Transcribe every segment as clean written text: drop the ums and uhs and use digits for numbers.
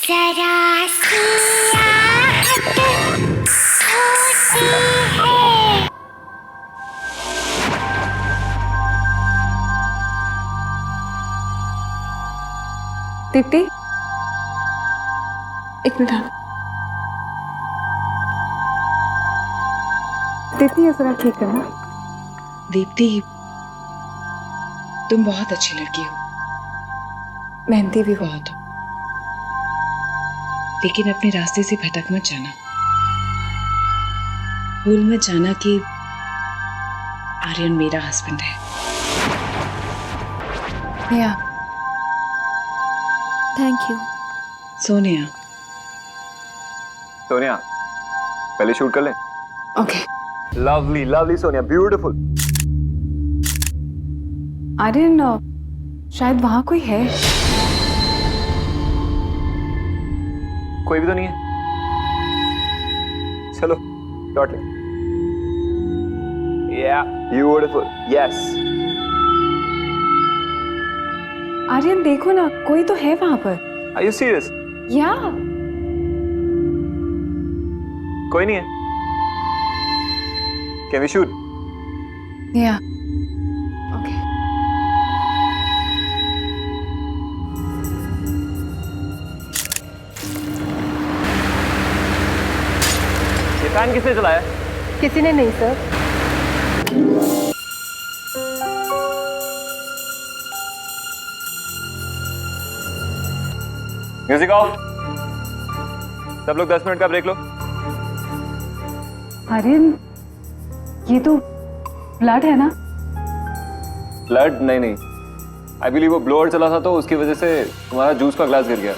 जरा सी आहट होती है। दीप्ति, एक मिनट। दीप्ति, ये जरा ठीक है ना? दीप्ति, तुम बहुत अच्छी लड़की हो, मेहनती भी हो। बहुत हो, लेकिन अपने रास्ते से भटक मत जाना। भूल मत जाना कि आर्यन मेरा हस्बैंड है। या थैंक यू। सोनिया, सोनिया, पहले शूट कर ले। Okay. Lovely lovely Sonia, beautiful. Aryan, शायद वहां कोई है। कोई भी तो नहीं है। चलो शॉट ले। या ब्यूटीफुल, यस। आर्यन देखो ना, कोई तो है वहां पर। Are you serious? या कोई नहीं है। Can we shoot? या ओके। ये फैन किसने चलाया? किसी ने नहीं सर। Music of. सब लोग 10 मिनट का ब्रेक लो। आर्यन, ये तो ब्लड है ना? ब्लड? नहीं नहीं, आई बिलीव वो ब्लोअर चला था तो उसकी वजह से तुम्हारा जूस का ग्लास गिर गया।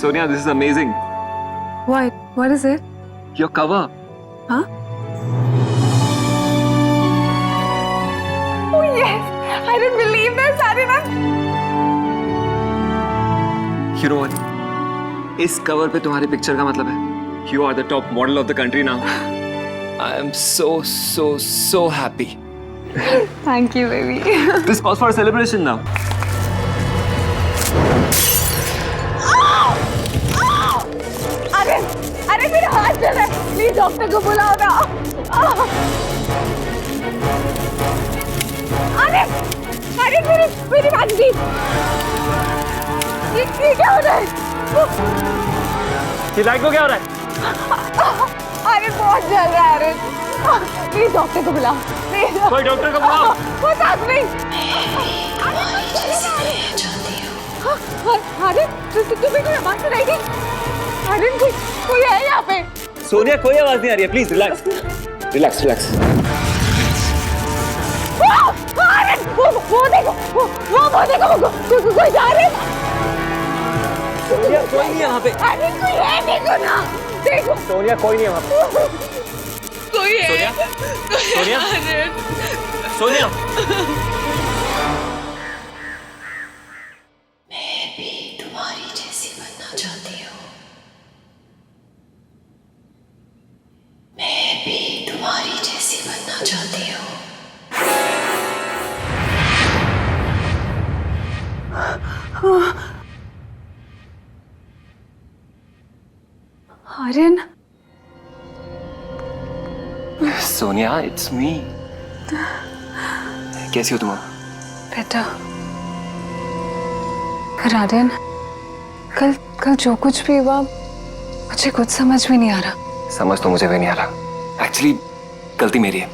Sonia, this is amazing. What is it? Your cover. Huh? Oh yes! I didn't believe this, Aryan. You know what? इस कवर पे तुम्हारी पिक्चर का मतलब है You are the top model of the country now. I am so happy. Thank you, baby. This calls for a celebration now. अरे मेरा हाथ चल रहा है, प्लीज डॉक्टर को बुलाओ ना। अरे अरे मेरी बात दी। ये क्या हो रहा है? ये लाइट को क्या हो रहा है? अरे बहुत जल रहा है। अरे प्लीज डॉक्टर को बुलाओ, प्लीज। कोई डॉक्टर को बुलाओ। वो साथ में। अरे तुम्हें कोई आवाज सुनाई दी? अरे कोई है यहाँ पे? सोनिया, कोई आवाज नहीं आ रही है, प्लीज रिलैक्स रिलैक्स रिलैक्स। अरे वो देखो, वो कोई जा रहे हैं। सोनिया, कोई नहीं है वहाँ पे। अरे कोई है, देखो ना, देखो। सोनिया, कोई नहीं है वहाँ पे। कोई है। सोनिया, सोनिया, सोनिया। तुम्हारी जैसी बनना चाहती हूँ। मैं भी तुम्हारी जैसी बनना चाहती हूँ। Aryan, Sonia, it's me. कैसी हो तुम? बेटा। पर आर्यन, कल जो कुछ भी हुआ, मुझे कुछ समझ में नहीं आ रहा। समझ तो मुझे भी नहीं आ रहा। एक्चुअली गलती मेरी है।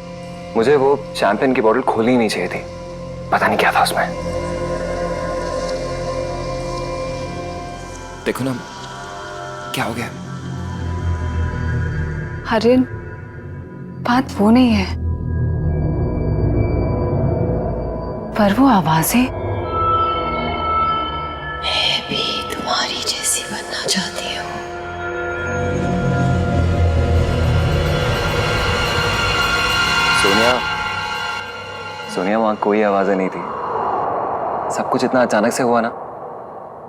मुझे वो शैंपेन की बोतल खोलनी नहीं चाहिए थी। पता नहीं क्या था उसमें। देखो ना, क्या हो गया? आर्यन, बात वो नहीं है, पर वो आवाजें। मैं भी तुम्हारी जैसी बनना चाहती हूँ। सोनिया, सोनिया, वहां कोई आवाजें नहीं थी। सब कुछ इतना अचानक से हुआ ना,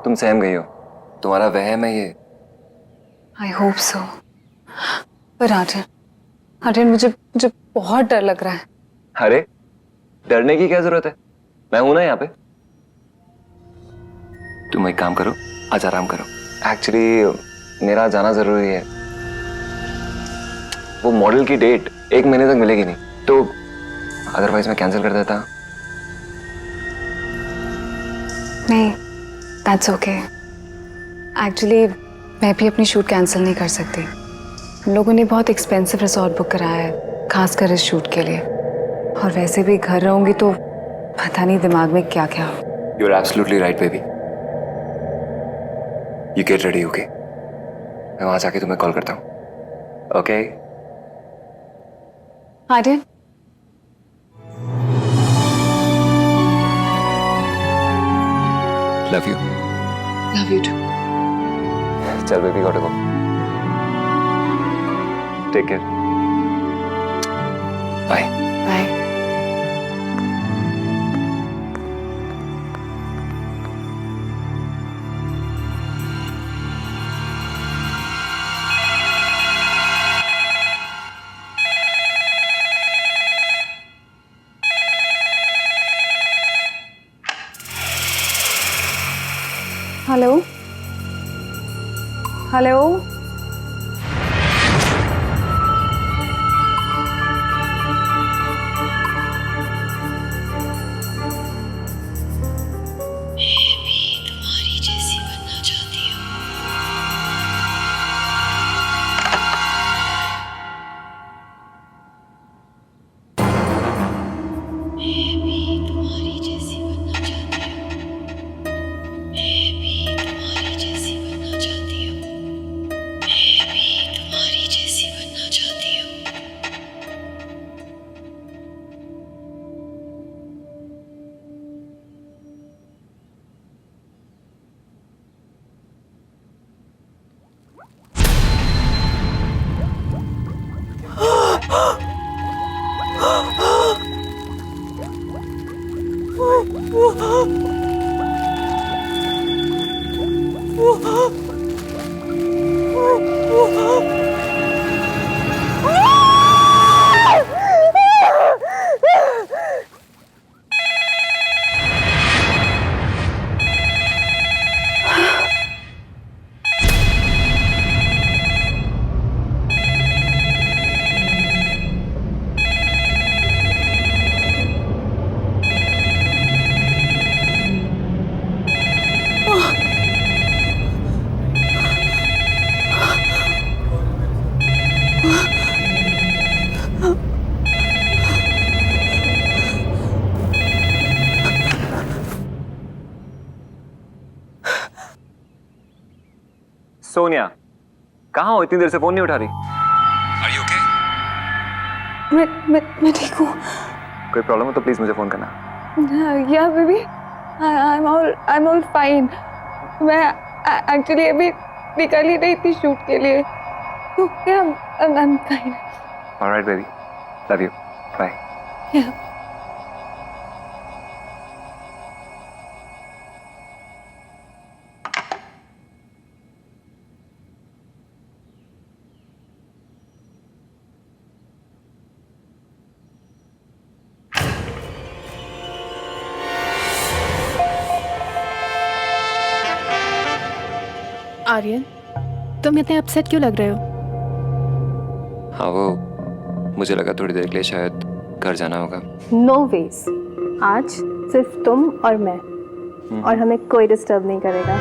तुम सहम गई हो। तुम्हारा वहम है ये। I hope so. पर आर्यन, आर्यन मुझे मुझे बहुत डर लग रहा है। अरे डरने की क्या जरूरत है, मैं हूं ना यहाँ पे। तुम एक काम करो, आज आराम करो। एक्चुअली मेरा जाना जरूरी है। वो मॉडल की डेट 1 महीने तक मिलेगी नहीं, तो अदरवाइज मैं कैंसिल कर देता। नहीं, दैट्स ओके। एक्चुअली मैं भी अपनी शूट कैंसिल नहीं कर सकती। हम लोगों ने बहुत एक्सपेंसिव रिसोर्ट बुक कराया है, खासकर इस शूट के लिए। और वैसे भी घर रहूंगी तो पता नहीं दिमाग में क्या क्या हो। You are absolutely right baby. You get ready, okay? मैं वहां जाके तुम्हें कॉल करता हूँ, okay? Aryan, love you. Love you too. चल baby, got to go. Take care, bye. Bye. Hello hello, तुम्हारी जैसी बनना चाहती हूँ। मैं भी तुम्हारी जैसी बनना चाहती हूँ। मैं भी तुम्हारी जैसी बनना चाहती हूँ। मैं भी तुम्हारी जैसी बनना चाहती हूँ। सोनिया, कहाँ हो? इतनी देर से फोन नहीं उठा रही। Are you okay? मैं ठीक हूँ। कोई प्रॉब्लम हो तो प्लीज मुझे फोन करना। Yeah baby, I am all fine. मैं एक्चुअली अभी निकल ही रही थी शूट के लिए, तो I am fine. Alright baby, love you, bye. Aryan, तुम इतने अपसेट क्यों लग रहे हो? हाँ, वो मुझे लगा थोड़ी देर के लिए शायद घर जाना होगा। नो वेज, आज सिर्फ तुम और मैं, और हमें कोई डिस्टर्ब नहीं करेगा।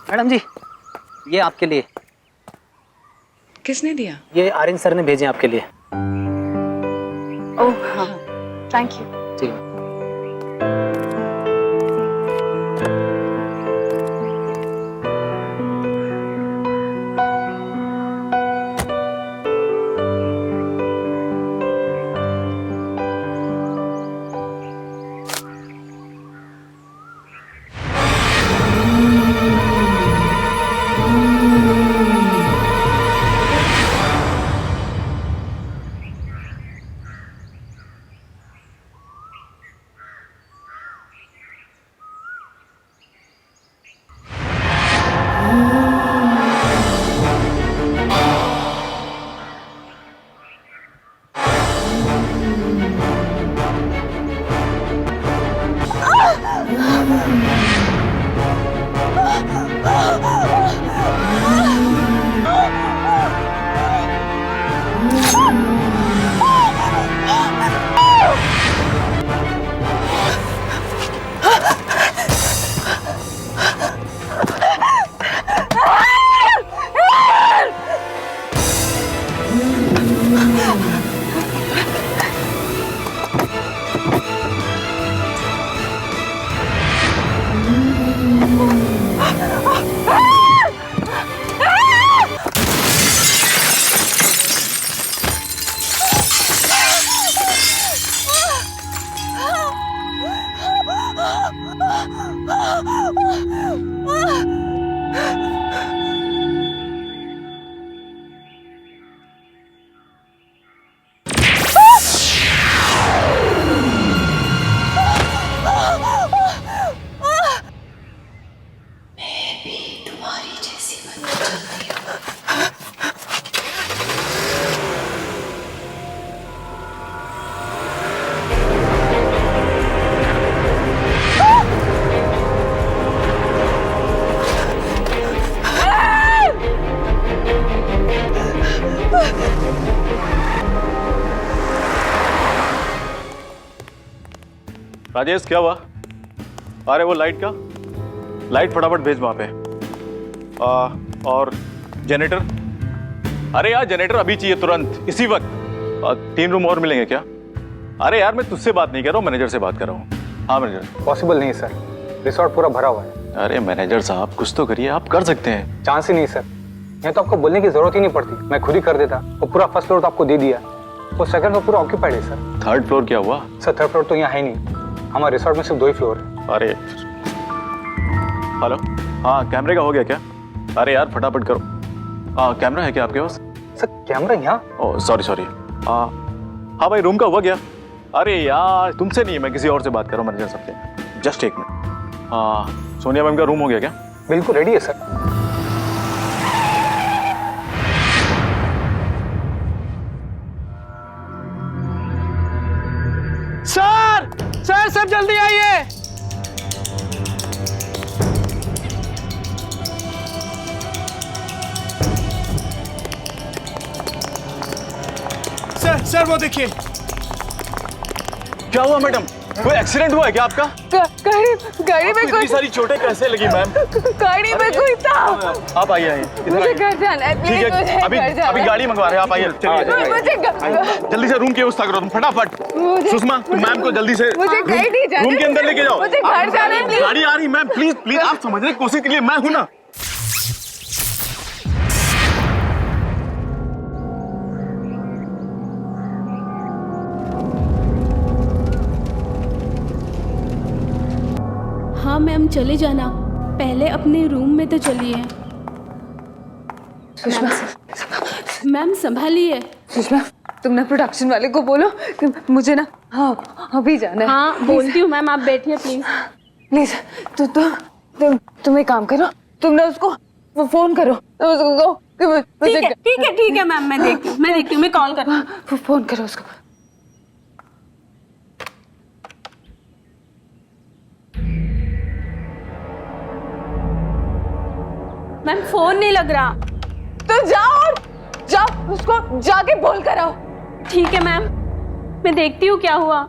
मैडम जी, ये आपके लिए। किसने दिया? ये आर्यन सर ने भेजे आपके लिए। ओह हाँ, थैंक यू। ठीक है। तुम्हारी जैसी बनना चाहती हूँ। राजेश क्या हुआ? अरे वो लाइट का, लाइट फटाफट भेज वहां पे। और जनरेटर, अरे यार जनरेटर अभी चाहिए तुरंत, इसी वक्त। 3 रूम और मिलेंगे क्या? अरे यार मैं तुझसे बात नहीं कर रहा हूँ, मैनेजर से बात कर रहा हूँ। हाँ मैनेजर। पॉसिबल नहीं सर, रिसोर्ट पूरा भरा हुआ है। अरे मैनेजर साहब कुछ तो करिए, आप कर सकते हैं। चांस ही नहीं सर, ये तो आपको बोलने की जरूरत ही नहीं पड़ती, मैं खुद ही कर देता। वो पूरा फर्स्ट फ्लोर तो आपको दे दिया, वो सेकंड फ्लोर पूरा ऑक्यूपाइड है सर। 3rd फ्लोर क्या हुआ? सर 3rd फ्लोर तो यहाँ है नहीं, हमारे रिसोर्ट में सिर्फ 2 ही फ्लोर है। अरे हेलो, हाँ कैमरे का हो गया क्या? अरे यार फटाफट करो। हाँ कैमरा है क्या आपके पास? सर कैमरा यहाँ? Oh sorry. हाँ भाई रूम का हुआ क्या? अरे यार तुमसे नहीं, मैं किसी और से बात कर रहा हूँ मैनेजर साहब से। Just 1 minute. हाँ सोनिया मैम का रूम हो गया क्या? बिल्कुल रेडी है सर। सर सब जल्दी आइए। सर वो देखिए। क्या हुआ मैडम? कोई एक्सीडेंट हुआ है क्या आपका? गाड़ी में इतनी सारी चोटें कैसे लगी मैम? गाड़ी में कोई था। आप आइए मुझे घर जाना है, प्लीज ठीक मुझे है, अभी घर जाना अभी है। गाड़ी मंगवा रहे हैं, आप आइए। चलिए मुझे जल्दी से रूम की व्यवस्था करो तुम फटाफट। सुषमा तुम मैम को जल्दी से मुझे कहीं नहीं जाना, रूम के अंदर लेके जाओ। मुझे घर जाना है, प्लीज। गाड़ी आ रही मैम, प्लीज आप समझने की कोशिश कीजिए, मैं हूं ना। हाँ मैम चले जाना, पहले अपने रूम में तो चलिए। सुषमा, मैम संभालिए। सुषमा तुम ना प्रोडक्शन वाले को बोलो कि मुझे ना हाँ अभी जाना है। हाँ बोलती हूँ मैम, आप बैठिए प्लीज। प्लीज तुम एक काम करो, तुम ना उसको वो फोन करो, उसको कहो कि मुझे ठीक है मैम, मैं देखती हूँ, मैं कॉल करती हूँ। फोन करो उसको। मैम फोन नहीं लग रहा। तो जाओ उसको जाके बोल कर आओ। ठीक है मैम, मैं देखती हूँ क्या हुआ।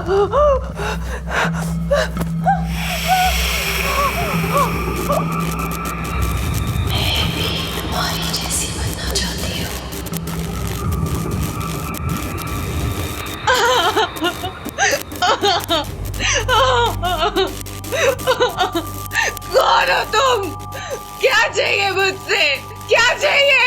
तुम्हारी जैसी बनना चाहती हूँ। कौन हो तुम? क्या चाहिए मुझसे? क्या चाहिए?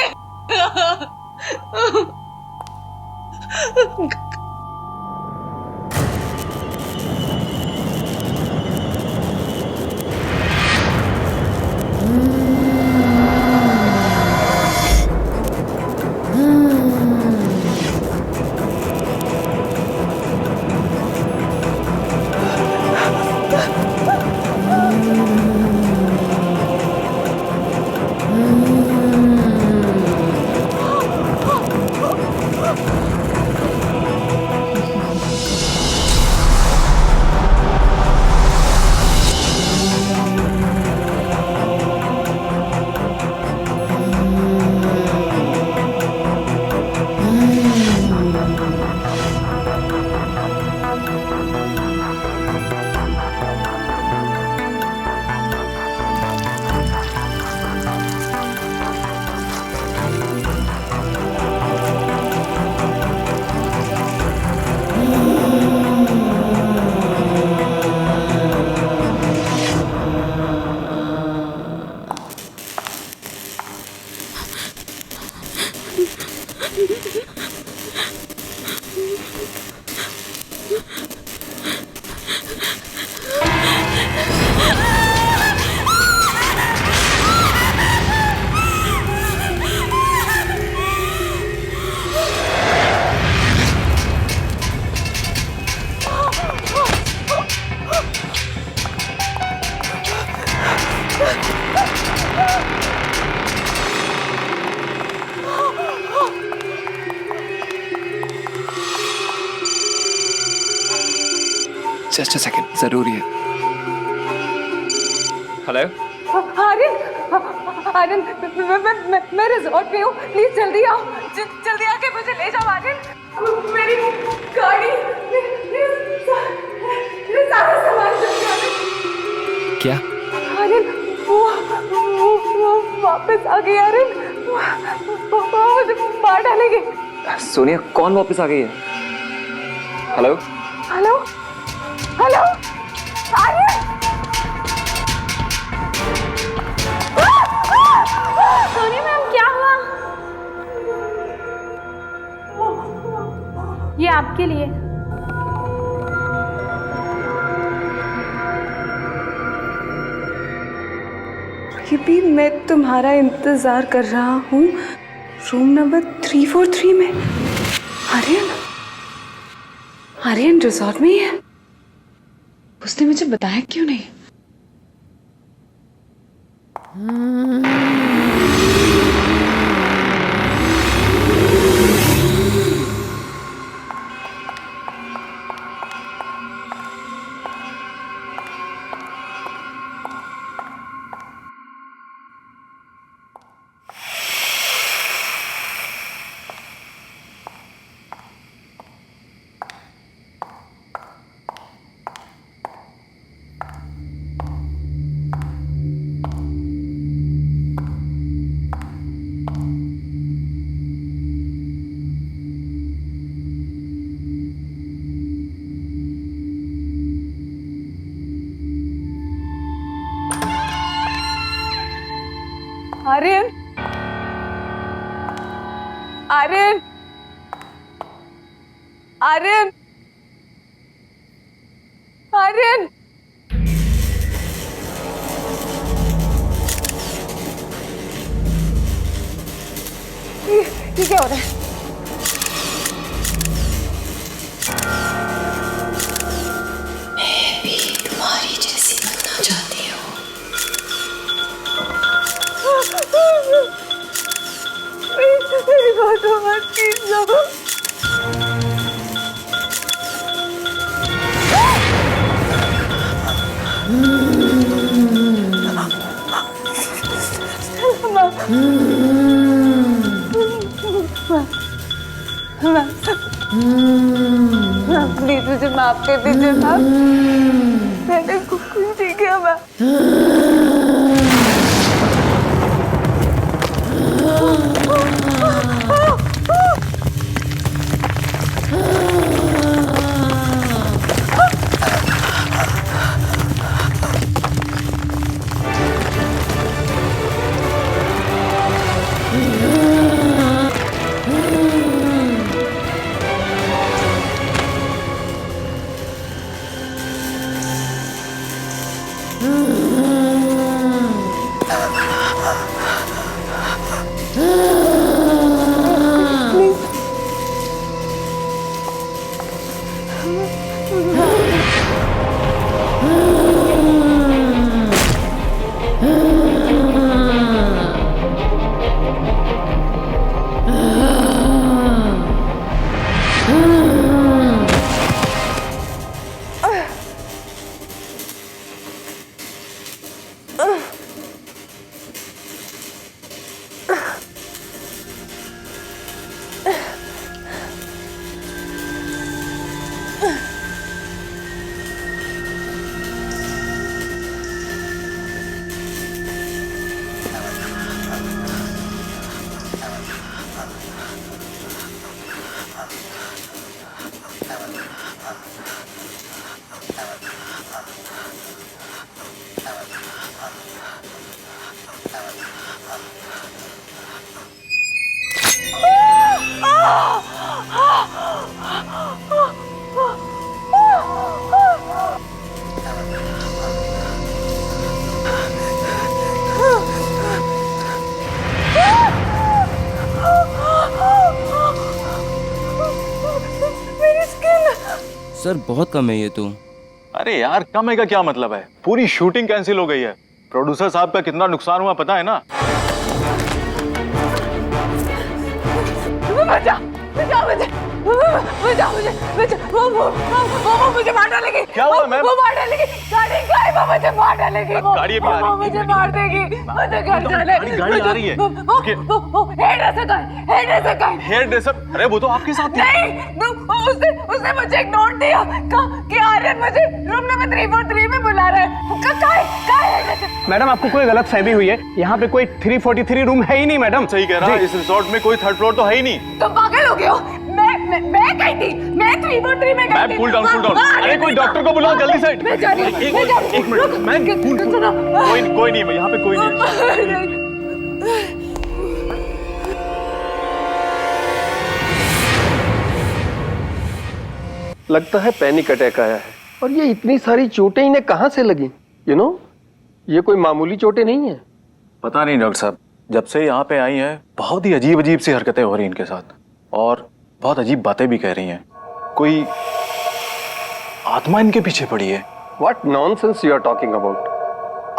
जस्ट अ सेकंड, जरूरी है। हेलो। आर्यन, आर्यन, मैं रिजॉर्ट पे हूँ, प्लीज जल्दी आओ, जल्दी आके मुझे ले जाओ आर्यन। मेरी गाड़ी, मेरे सारा सामान जल्दी आर्यन। क्या? आर्यन, वो वापस आ गई आर्यन, वो मुझे मार डालेंगे। सोनिया, कौन वापस आ गई है? Hello hello hello Aryan, Sonia ma'am क्या हुआ? ये आपके लिए। ये भी मैं तुम्हारा इंतजार कर रहा हूँ रूम नंबर 343 में। आर्यन, आर्यन रिजॉर्ट में ही है। उसने मुझे बताया क्यों नहीं? आर्यन, आर्यन, आर्यन, आर्यन, ये क्या हो रहा है? मैं भी तुम्हारी जैसी बनना चाहती हूँ। मेरी बात मत कीजिए। माफ कर दीजिए साहब, मैंने कुछ नहीं किया। मैं सर बहुत कम है ये तो। अरे यार कम है का क्या मतलब है, पूरी शूटिंग कैंसिल हो गई है। प्रोड्यूसर साहब का कितना नुकसान हुआ पता है ना। बचा, बचा मुझे, बचा मुझे, बचा, वो मुझे मार डालेगी। क्या हुआ मैम? वो मार डालेगी, गाड़ी का है, वो मुझे मार डालेगी। गाड़ी अभी आ रही है। मुझे मार देगी, मुझे घर जाने। गाड़ी आ रही है। हेयर ड्रेसर का है, हेयर ड्रेसर का है। Hairdresser? अरे वो तो आपके साथ थी। नहीं, उसने मुझे एक नोट दिया कि आर्यन मुझे रूम नंबर 343 में बुला रहा है। कहाँ है? मैडम आपको कोई गलत फहमी हुई है, यहाँ पे कोई 343 रूम है ही नहीं मैडम। सही कह रहा है, इस रिसोर्ट में कोई थर्ड फ्लोर तो है ही नहीं। तुम पागल हो गए हो? मैं गई थी, मैं 343 में गई थी। Cool down, cool down. अरे कोई डॉक्टर को बुलाओ जल्दी से। मैं जा रही हूँ। एक मिनट मैम, कोई नहीं है यहाँ पे, कोई नहीं। लगता है पैनिक अटैक आया है। और ये इतनी सारी चोटें इन्हें कहाँ से लगी? ये कोई मामूली चोटें नहीं है। पता नहीं डॉक्टर साहब, जब से यहाँ पे आई हैं बहुत ही अजीब अजीब सी हरकतें हो रही हैं इनके साथ, और बहुत अजीब बातें भी कह रही हैं। कोई आत्मा इनके पीछे पड़ी है। What nonsense you are talking about?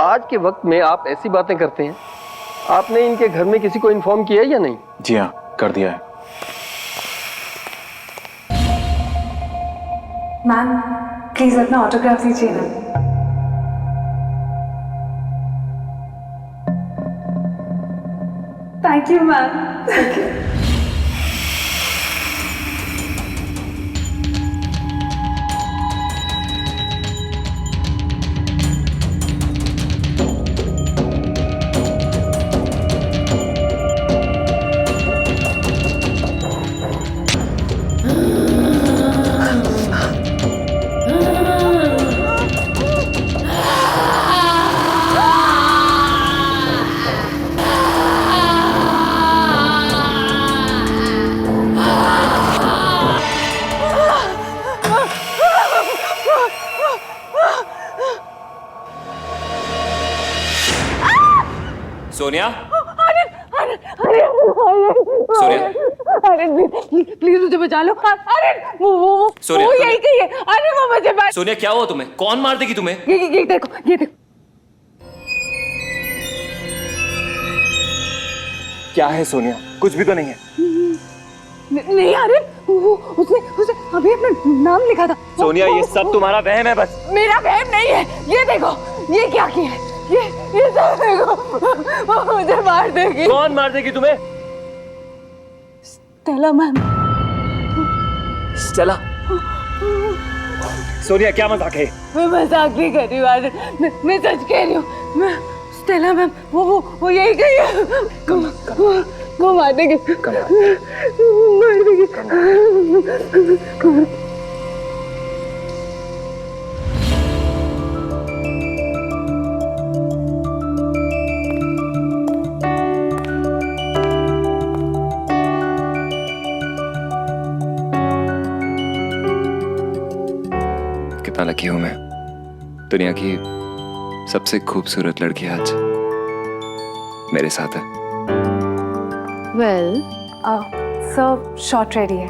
आज के वक्त में आप ऐसी बातें करते हैं? आपने इनके घर में किसी को इन्फॉर्म किया या नहीं? जी हाँ, कर दिया है। मैम प्लीज अपना ऑटोग्राफ दीजिए ना। Thank you ma'am, thank you. Sonia, अरे प्लीज मुझे बचा लो। अरे वो यही कही है। अरे वो मुझे सोनिया क्या हुआ तुम्हें? कौन मार देगी तुम्हें? ये देखो, ये देखो। क्या है सोनिया? कुछ भी तो नहीं है। नहीं अरे उसने अभी अपना नाम लिखा था। सोनिया ये सब तुम्हारा वहम है बस। मेरा वहम नहीं है। ये देखो, ये क्या किया है? ये सब देखो, वो मुझे मार देगी। कौन मार देगी तुम्हें? Stella ma'am. स्टेला? सोनिया क्या मजाक है? मैं मजाक नहीं कर रही हूँ आर्यन, मैं सच कह रही हूँ। मैं स्टेला मैम वो यही गई है, वो मार देगी, मार देगी। कितना लकी हूं मैं, दुनिया की सबसे खूबसूरत लड़की आज मेरे साथ है। वेल सर शॉट रेडी है।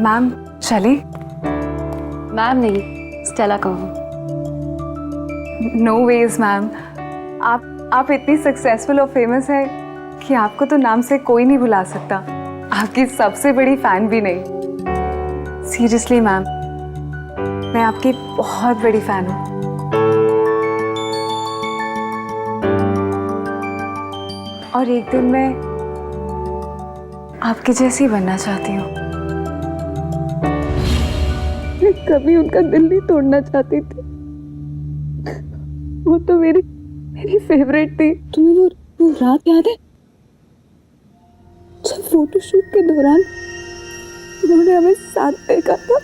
मैम चले? मैम नहीं, स्टेला कहूँ। नो वेज मैम, आप इतनी सक्सेसफुल और फेमस है कि आपको तो नाम से कोई नहीं भुला सकता। आपकी सबसे बड़ी फैन भी नहीं। सीरियसली मैम, मैं आपकी बहुत बड़ी फैन हूँ। और एक दिन मैं आपकी जैसी बनना चाहती हूँ। मैं कभी उनका दिल नहीं तोड़ना चाहती थी, वो तो मेरी फेवरेट थी। तुम्हें वो रात याद है जब फोटोशूट के दौरान उन्होंने हमें साथ देखा था?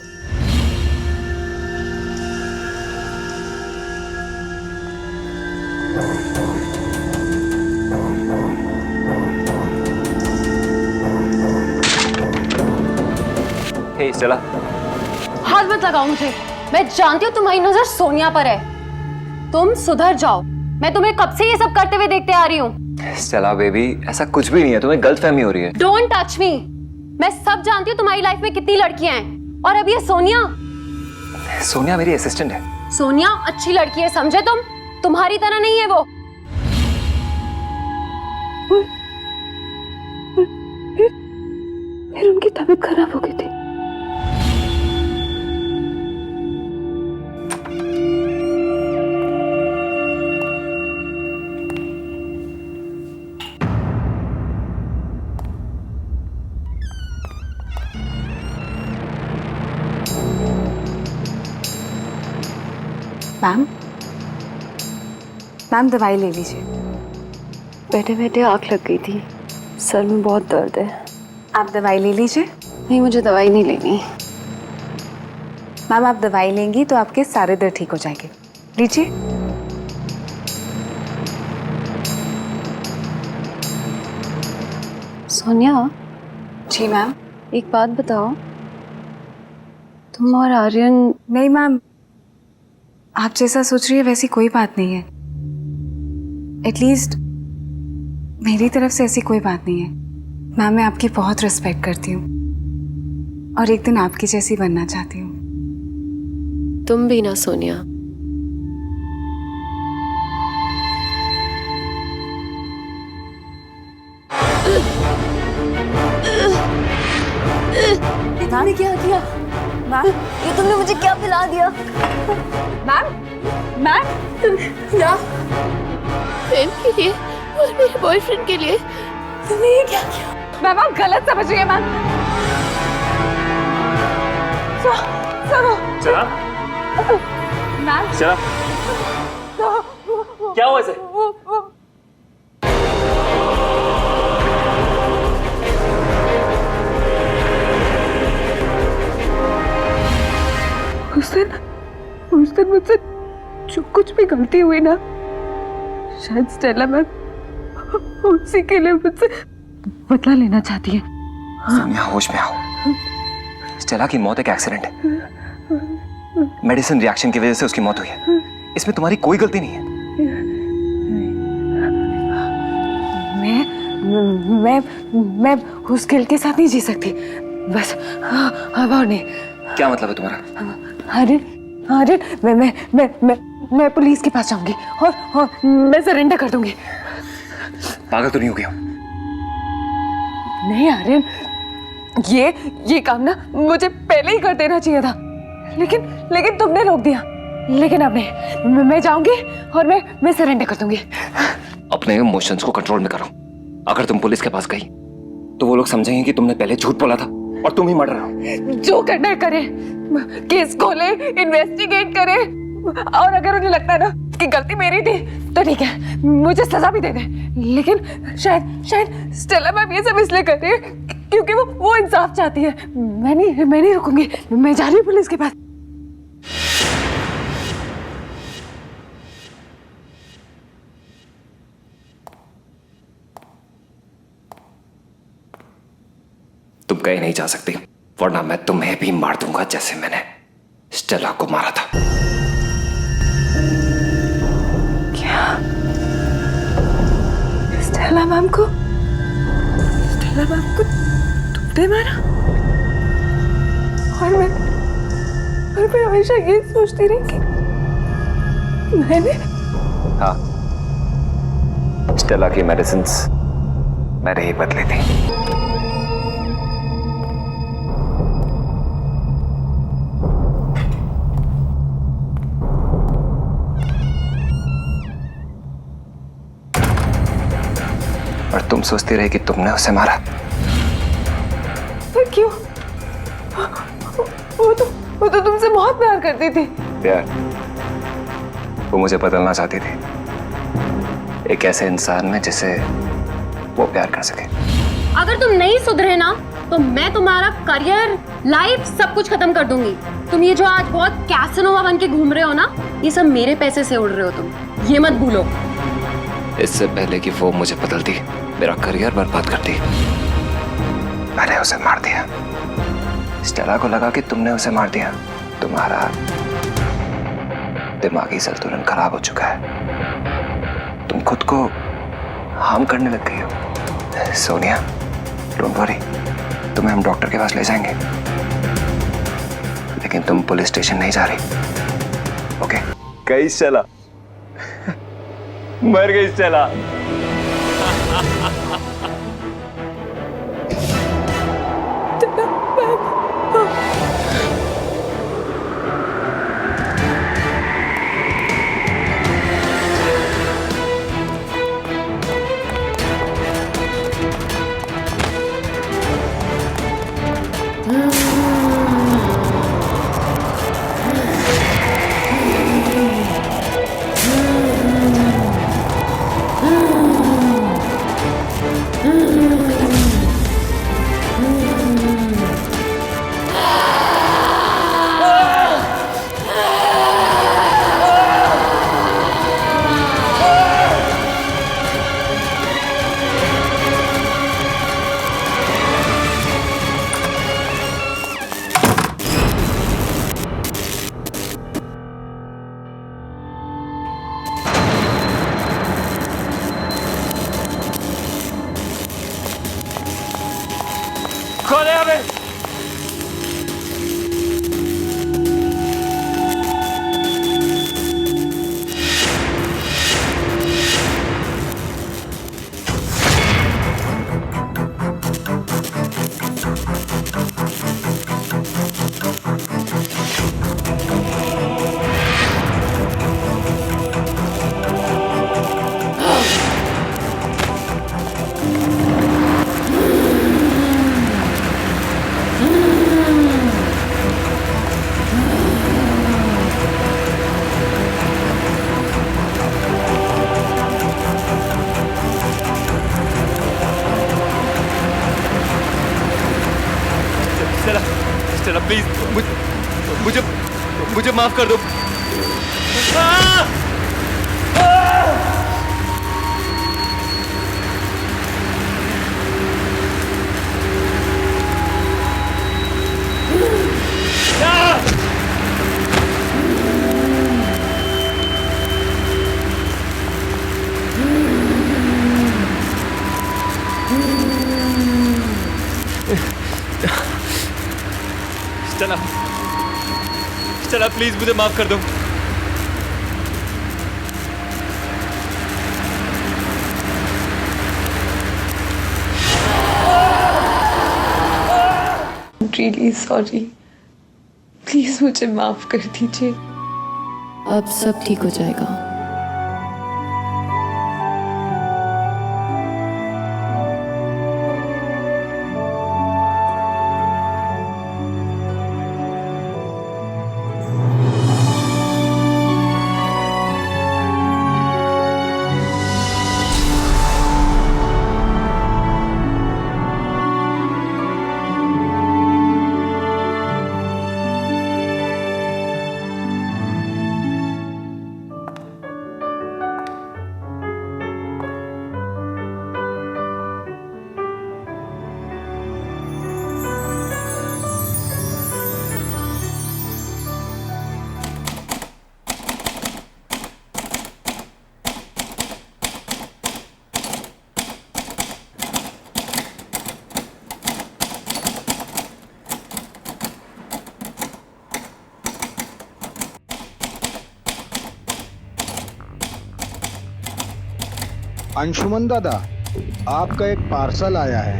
हे स्टेला, हाथ मत लगाओ मुझे। मैं जानती हूँ तुम्हारी नजर सोनिया पर है। तुम सुधर जाओ। मैं तुम्हें कब से ये सब करते हुए देखते आ रही हूँ। स्टेला बेबी, ऐसा कुछ भी नहीं है, तुम्हें गलतफहमी हो रही है। Don't touch me. मैं सब जानती हूँ तुम्हारी लाइफ में कितनी लड़कियां हैं, और अब ये सोनिया। सोनिया मेरी असिस्टेंट है। सोनिया अच्छी लड़की है, समझे तुम? तुम्हारी तरह नहीं है वो। फिर उनकी तबीयत खराब हो गई थी। मैम दवाई ले लीजिए। बैठे बैठे आँख लग गई थी, सर में बहुत दर्द है। आप दवाई ले लीजिए। नहीं, मुझे दवाई नहीं लेनी। मैम आप दवाई लेंगी तो आपके सारे दर्द ठीक हो जाएंगे। लीजिए। सोनिया। जी मैम। एक बात बताओ, तुम और आर्यन? नहीं मैम, आप जैसा सोच रही है वैसी कोई बात नहीं है। एटलीस्ट मेरी तरफ से ऐसी कोई बात नहीं है। मैम मैं आपकी बहुत रिस्पेक्ट करती हूँ और एक दिन आपकी जैसी बनना चाहती हूँ। तुम भी ना सोनिया। तुमने क्या किया? मैम ये तुमने मुझे क्या पिला दिया? मैम क्या? प्रेम के लिए और मेरे बॉयफ्रेंड के लिए तुमने ये क्या किया? मैम आप गलत समझ रही है। मैम सुनो। चला मैम चला, क्या हुआ इसे? उस दिन मुझसे जो कुछ भी गलती हुई ना, शायद स्टेला मैम उसी के लिए मुझसे बदला लेना चाहती है। सोनिया होश में आओ। स्टेला की मौत एक एक्सीडेंट है। मेडिसिन रिएक्शन की वजह से उसकी मौत हुई है। इसमें तुम्हारी कोई गलती नहीं है। मैं उस गिल्ट के साथ नहीं जी सकती। बस अब और नहीं। क्या मतलब है तुम्हारा? आर्यन, मैं पुलिस के पास जाऊंगी और मैं सरेंडर कर दूंगी। पागल तो नहीं हो गया? नहीं आर्यन, ये काम ना मुझे पहले ही कर देना चाहिए था, लेकिन तुमने रोक दिया। लेकिन अब नहीं, मैं जाऊंगी और मैं सरेंडर कर दूंगी। अपने इमोशंस को कंट्रोल में करो। अगर तुम पुलिस के पास गई तो वो लोग समझेंगे कि तुमने पहले झूठ बोला था और तुम ही मर्डर हो। जो करना है करे, केस खोले, इन्वेस्टिगेट करे, और अगर उन्हें लगता है ना कि गलती मेरी थी तो ठीक है, मुझे सजा भी दे दे। लेकिन शायद स्टेला मैम ये सब इसलिए कर रही है क्योंकि वो इंसाफ चाहती है। मैं नहीं रुकूंगी, मैं जा रही हूँ पुलिस के पास। तुम कहीं नहीं जा सकती, वरना मैं तुम्हें भी मार दूंगा जैसे मैंने स्टेला को मारा था। क्या? स्टेला मैम को तुमने मारा? और मैं हमेशा ये सोचती रही कि मैंने। हाँ, स्टेला की मेडिसिन्स मैंने ही बदली थी। और तुम सोचती रही कि तुमने उसे मारा। क्यों? वो तो तुमसे बहुत प्यार करती थी। प्यार? वो मुझे बदलना चाहती थी एक ऐसे इंसान में जिसे वो प्यार कर सके। अगर तुम नहीं सुधरे ना तो मैं तुम्हारा करियर, लाइफ सब कुछ खत्म कर दूंगी। तुम ये जो आज बहुत कैसनोवा बन के घूम रहे हो ना, ये सब मेरे पैसे से उड़ रहे हो तुम, ये मत भूलो। इससे पहले कि वो मुझे बदलती, मेरा करियर बर्बाद करती, मैंने उसे मार दिया। स्टेला को लगा कि तुमने उसे मार दिया। तुम्हारा दिमागी संतुलन खराब हो चुका है, तुम खुद को हार्म करने लग गई हो। सोनिया, डोंट वरी, तुम्हें हम डॉक्टर के पास ले जाएंगे, लेकिन तुम पुलिस स्टेशन नहीं जा रही, ओके? गई स्टेला, मर गई स्टेला। खोले हमें। स्टेला प्लीज मुझे माफ कर दो। स्टेला प्लीज मुझे माफ कर दो। रियली सॉरी, प्लीज मुझे माफ कर दीजिए। अब सब ठीक हो जाएगा। अंशुमन दादा, आपका एक पार्सल आया है।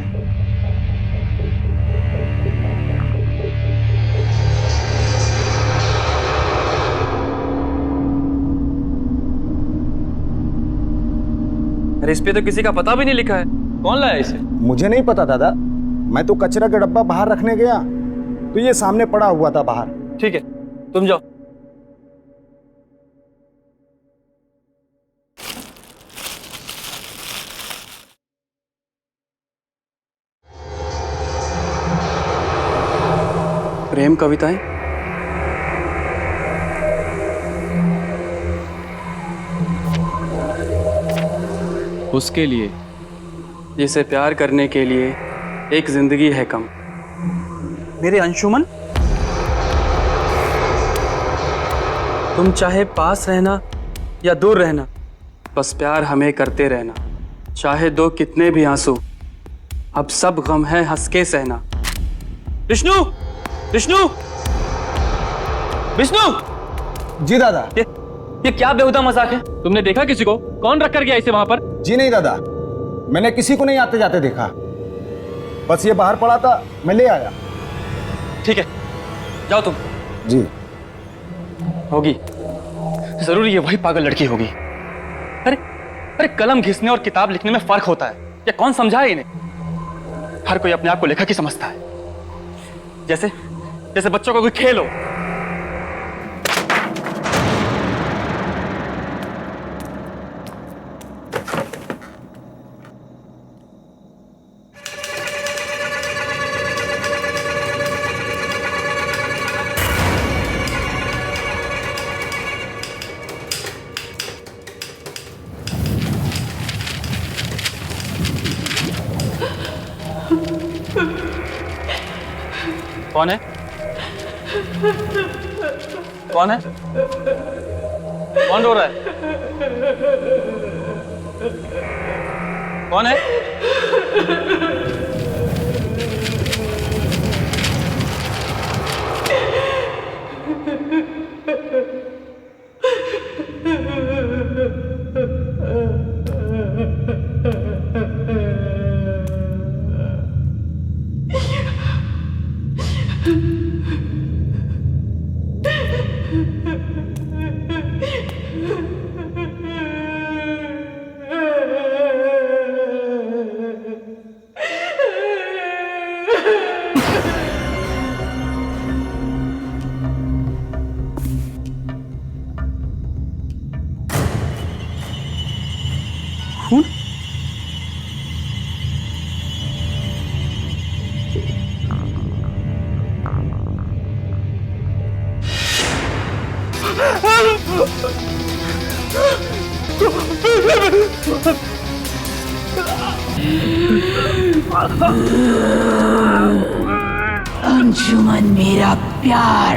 अरे इस पे तो किसी का पता भी नहीं लिखा है, कौन लाया इसे? मुझे नहीं पता दादा, मैं तो कचरा का डब्बा बाहर रखने गया तो ये सामने पड़ा हुआ था बाहर। ठीक है, तुम जाओ। प्रेम कविताएं? उसके लिए जिसे प्यार करने के लिए एक जिंदगी है कम। मेरे अंशुमन, तुम चाहे पास रहना या दूर रहना, बस प्यार हमें करते रहना। चाहे दो कितने भी आंसू, अब सब गम है हंस के सहना। विष्णु, विष्णु, विष्णु! जी दादा। ये क्या बेहुदा मजाक है? तुमने देखा किसी को? कौन रख कर गया इसे वहां पर? जी नहीं दादा, मैंने किसी को नहीं आते जाते देखा, बस ये बाहर पड़ा था, मैं ले आया। ठीक है, जाओ तुम। जी। होगी, जरूर ये वही पागल लड़की होगी। अरे अरे, कलम घिसने और किताब लिखने में फर्क होता है, ये कौन समझाए इन्हें? हर कोई अपने आप को लेखक ही समझता है, जैसे जैसे बच्चों को कोई खेल हो। कौन है? कौन है? कौन रो रहा है? कौन है? खून? अंशुमन मेरा प्यार।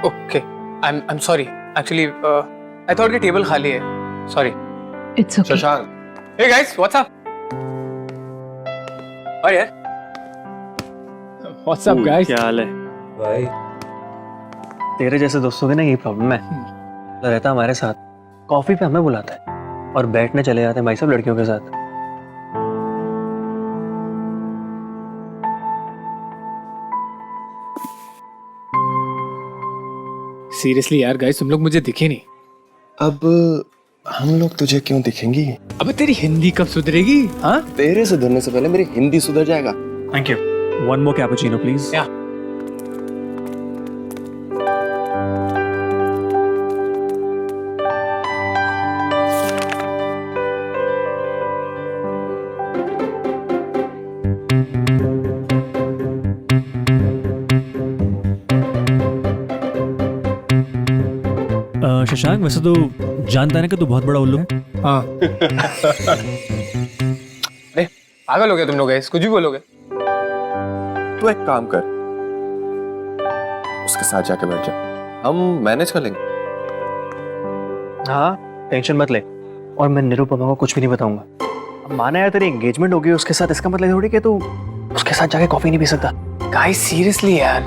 Okay, I'm sorry. Actually, I thought कि टेबल खाली है. Sorry. It's okay. Shashank. Hey guys, what's up? और यार. What's up guys? क्या हाल है भाई? तेरे जैसे दोस्तों की ना ये प्रॉब्लम है। रहता हमारे साथ, कॉफी पे हमें बुलाता है और बैठने चले जाते हैं भाई सब लड़कियों के साथ। सीरियसली यार गाइस, तुम लोग मुझे दिखे नहीं। अब हम लोग तुझे क्यों दिखेंगी? अबे तेरी हिंदी कब सुधरेगी? हाँ, तेरे सुधरने से पहले मेरी हिंदी सुधर जाएगा। Thank you. One more cappuccino please. या शशांक, वैसे तो जानता है ना कि तू बहुत बड़ा उल्लू है। हाँ। अरे पागल हो गए तुम लोग, कुछ भी बोलोगे। तू एक काम कर, उसके साथ जाके बैठ जा, हम मैनेज कर लेंगे। हाँ टेंशन मत ले, और मैं निरुपमा को कुछ भी नहीं बताऊंगा। अब माना यार तेरी एंगेजमेंट हो गई उसके साथ, इसका मतलब थोड़ी कि तू उसके साथ जाके कॉफी नहीं पी सकता। गाइस सीरियसली यार,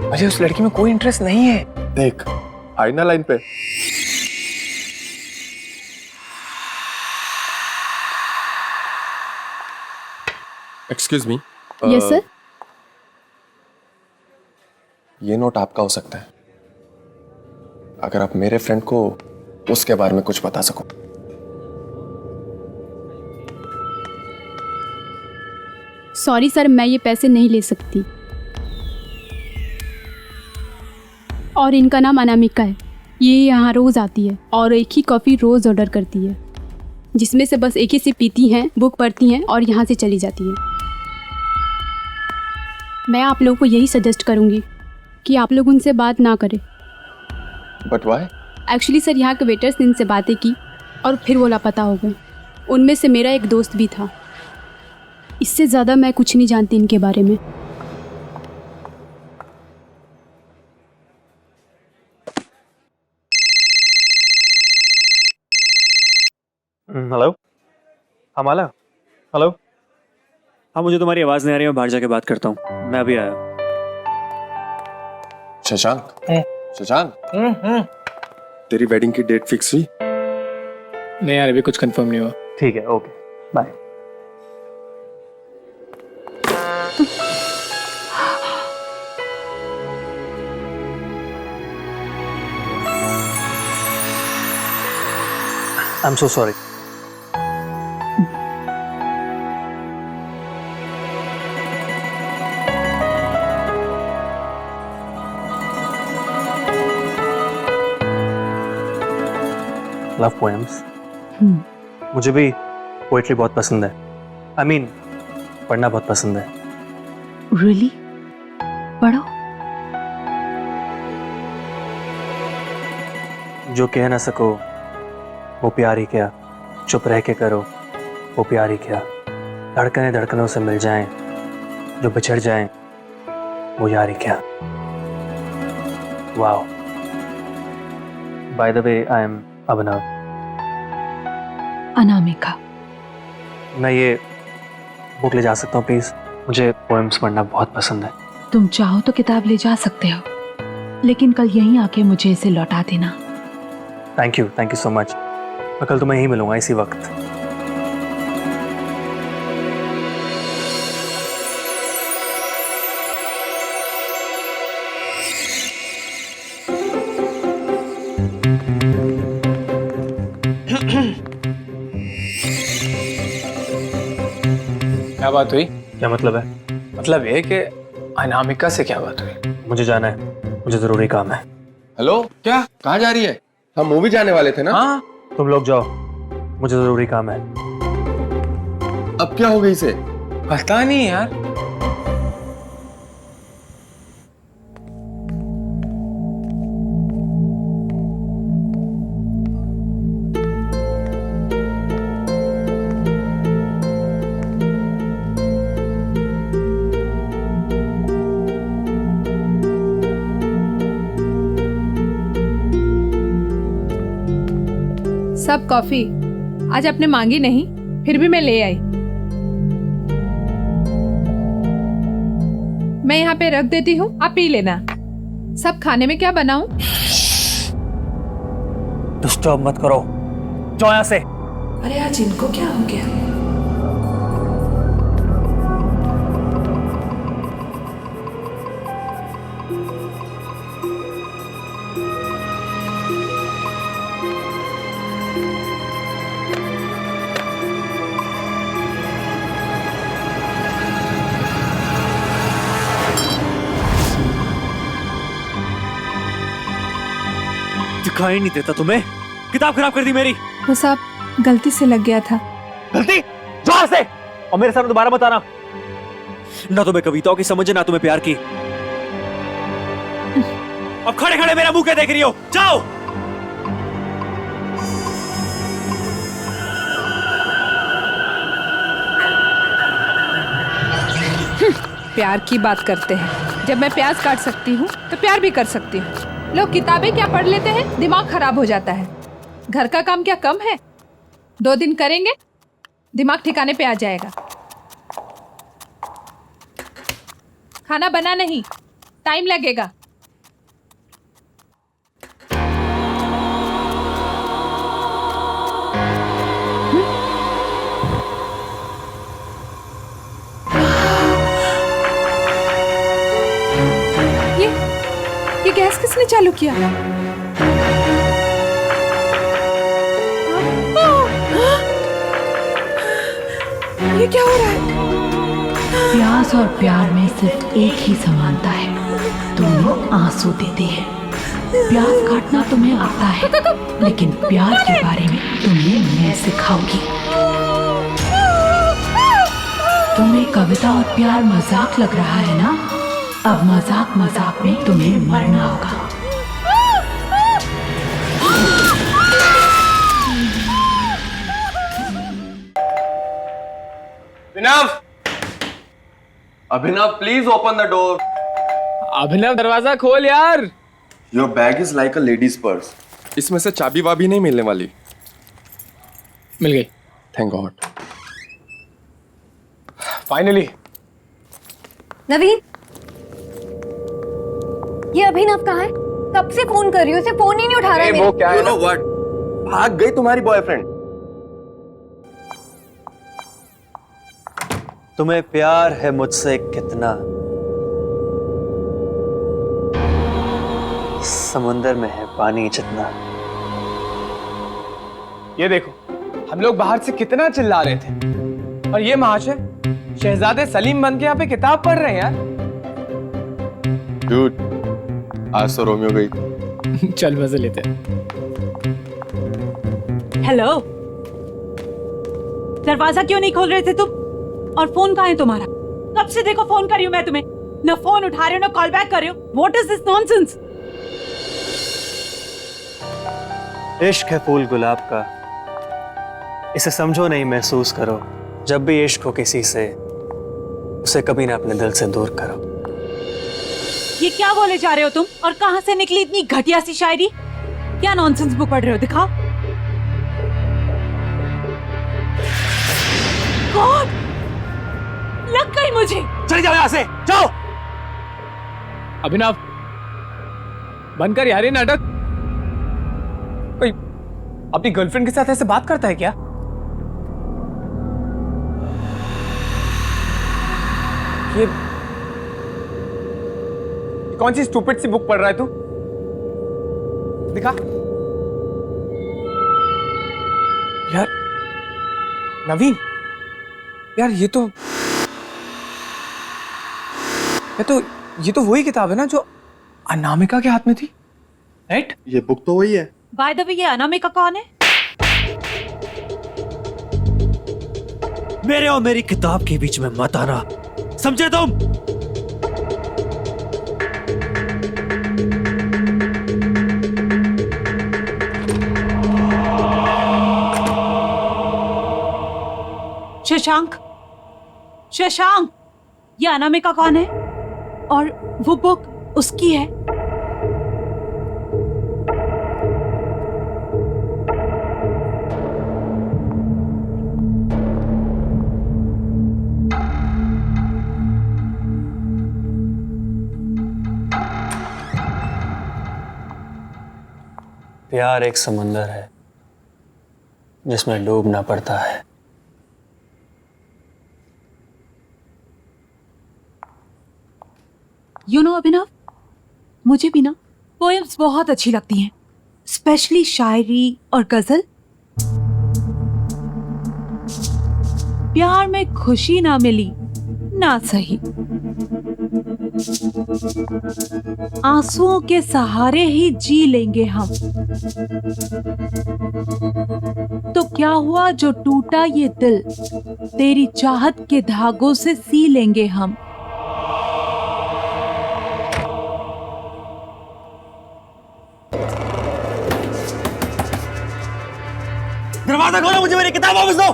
मुझे उस लड़की में कोई इंटरेस्ट नहीं है। देख आई ना लाइन पे। Excuse me. Yes sir. ये नोट आपका हो सकता है, अगर आप मेरे फ्रेंड को उसके बारे में कुछ बता सको। सॉरी सर, मैं ये पैसे नहीं ले सकती। और इनका नाम अनामिका है, ये यहाँ रोज़ आती है और एक ही कॉफ़ी रोज़ ऑर्डर करती है, जिसमें से बस एक ही सिप पीती हैं, बुक पढ़ती हैं और यहाँ से चली जाती है। मैं आप लोगों को यही सजेस्ट करूँगी कि आप लोग उनसे बात ना करें। But why? एक्चुअली सर, यहाँ के वेटर्स ने इनसे बातें की और फिर वो लापता हो गए। उनमें से मेरा एक दोस्त भी था। इससे ज़्यादा मैं कुछ नहीं जानती इनके बारे में। हेलो, हाँ माला। हेलो। हाँ मुझे तुम्हारी आवाज़ नहीं आ रही है, मैं बाहर जाके बात करता हूँ। मैं अभी आया। शशांक, शशांक, तेरी वेडिंग की डेट फिक्स हुई? नहीं यार, अभी कुछ कंफर्म नहीं हुआ। ठीक है, okay bye. I am so sorry. Love poems, मुझे भी पोएट्री बहुत पसंद है। आई मीन पढ़ना बहुत पसंद है। रियली? पढ़ो। जो कह ना सको वो प्यार ही क्या, चुप रह के करो वो प्यार ही क्या, धड़कने धड़कनों से मिल जाएं, जो बिछड़ जाएं वो यार ही क्या। Wow. By the way, I am Abhinav. Anamika. मैं ये बुक ले जा सकता हूँ प्लीज? मुझे पोएम्स पढ़ना बहुत पसंद है। तुम चाहो तो किताब ले जा सकते हो, लेकिन कल यहीं आके मुझे इसे लौटा देना। Thank you so much. मैं कल तुम्हें यहीं मिलूंगा इसी वक्त। क्या बात हुई? क्या मतलब है? मतलब ये कि अनामिका से क्या बात हुई? मुझे जाना है, मुझे जरूरी काम है। हेलो, क्या कहाँ जा रही है? हम मूवी जाने वाले थे ना? हाँ। तुम लोग जाओ, मुझे जरूरी काम है। अब क्या हो गई इसे? पता नहीं यार। सब कॉफी आज आपने मांगी नहीं, फिर भी मैं ले आई। मैं यहाँ पे रख देती हूँ, आप पी लेना। सब खाने में क्या बनाऊं? डिस्टर्ब मत करो, जाओ यहाँ से। अरे आज इनको क्या हो गया? दिखाई नहीं देता तुम्हें? किताब खराब कर दी मेरी। वो सब गलती से लग गया था। गलती? जोर से! और मेरे सामने दोबारा मत आना। ना तुम्हें कविताओं की समझ है, ना तुम्हें प्यार की। अब खड़े खड़े मेरा मुंह क्या देख रही हो? जाओ। प्यार की बात करते हैं। जब मैं प्याज काट सकती हूँ तो प्यार भी कर सकती हूँ। लोग किताबें क्या पढ़ लेते हैं, दिमाग खराब हो जाता है। घर का काम क्या कम है? 2 दिन करेंगे, दिमाग ठिकाने पे आ जाएगा। खाना बना नहीं, टाइम लगेगा। ये गैस किसने चालू किया? ये क्या हो रहा है? प्यास और प्यार में सिर्फ एक ही समानता है, दोनों आंसू देते हैं। प्यास काटना तुम्हें आता है, लेकिन प्यार के बारे में तुम्हें मैं सिखाऊंगी। तुम्हें कविता और प्यार मजाक लग रहा है ना? अब मजाक मजाक में तुम्हें मरना होगा। अभिनव प्लीज ओपन द डोर। अभिनव दरवाजा खोल यार। Your bag is like a ladies purse. इसमें से चाबी वाबी नहीं मिलने वाली। मिल गई। Thank God. फाइनली। नवीन, ये अभिनव कहाँ है? कब से फोन कर रही हूँ, उसे फोन ही नहीं उठा रहा है। वो क्या है? You know what? भाग गई तुम्हारी बॉयफ्रेंड। तुम्हें प्यार है मुझसे कितना? समुंदर में है पानी जितना। ये देखो, हम लोग बाहर से कितना चिल्ला रहे थे, और ये महाशय शहजादे सलीम बन के यहाँ पे किताब पढ़ रहे हैं यार। Dude, आज तो रोमियो गई। चल मजे लेते हैं। हेलो, दरवाजा क्यों नहीं खोल रहे थे तुम? और फोन कहाँ है तुम्हारा? कब से देखो फोन कर रही हूँ मैं तुम्हें, न फोन उठा रहे हो न कॉल बैक कर रहे हो। What is this nonsense? इश्क है फूल गुलाब का, इसे समझो नहीं महसूस करो। जब भी इश्क हो किसी से, उसे कभी ना अपने दिल से दूर करो। ये क्या बोले जा रहे हो तुम? और कहाँ से निकली इतनी घटिया सी शायरी? क्या नॉनसेंस बुक पढ़ रहे हो? दिखाओ। गॉड, लग गई मुझे। चले जाओ यहाँ से, जाओ। अभिनव, बंद कर यार ये नाटक। कोई अपनी गर्लफ्रेंड के साथ ऐसे बात करता है क्या? ये कौन सी स्टूपिड सी बुक पढ़ रहा है तू? दिखा यार। नवीन यार, ये तो वही किताब है ना जो अनामिका के हाथ में थी, राइट? ये बुक तो वही है। बाय द वे, ये अनामिका कौन है? मेरे और मेरी किताब के बीच में मत आना, समझे तुम? शशांक, शशांक, ये अनामिका कौन है? और वो बुक उसकी है? प्यार एक समंदर है जिसमें डूबना पड़ता है। यू नो अभिनव, मुझे भी ना पोएम्स बहुत अच्छी लगती हैं, स्पेशली शायरी और गजल। प्यार में खुशी ना मिली ना सही, आंसुओं के सहारे ही जी लेंगे हम। तो क्या हुआ जो टूटा ये दिल, तेरी चाहत के धागों से सी लेंगे हम। दरवाजा खोलो, मुझे मेरी किताब वापस दो।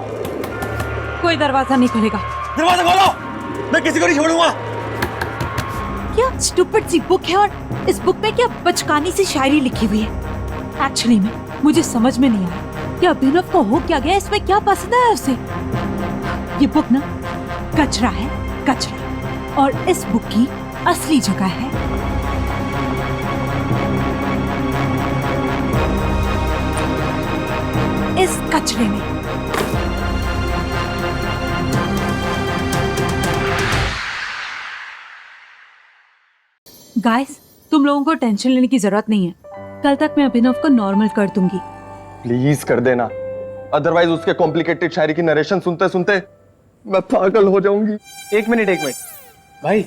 कोई दरवाजा नहीं खुलेगा। दरवाजा खोलो, मैं किसी को नहीं छोड़ूंगा। क्या स्टूपिड सी बुक है और इस बुक में क्या बचकानी सी शायरी लिखी हुई है। एक्चुअली में मुझे समझ में नहीं आया कि अभिनव को हो क्या गया, इसमें क्या पसंद है उसे। ये बुक ना कचरा है, कचरा, और इस बुक की असली जगह है इस कचरे में। गाइस, तुम लोगों को टेंशन लेने की जरूरत नहीं है। कल तक मैं अभिनव को नॉर्मल कर दूंगी। प्लीज कर देना, अदरवाइज उसके कॉम्प्लिकेटेड शायरी की नरेशन सुनते सुनते मैं पागल हो जाऊंगी। एक मिनट भाई,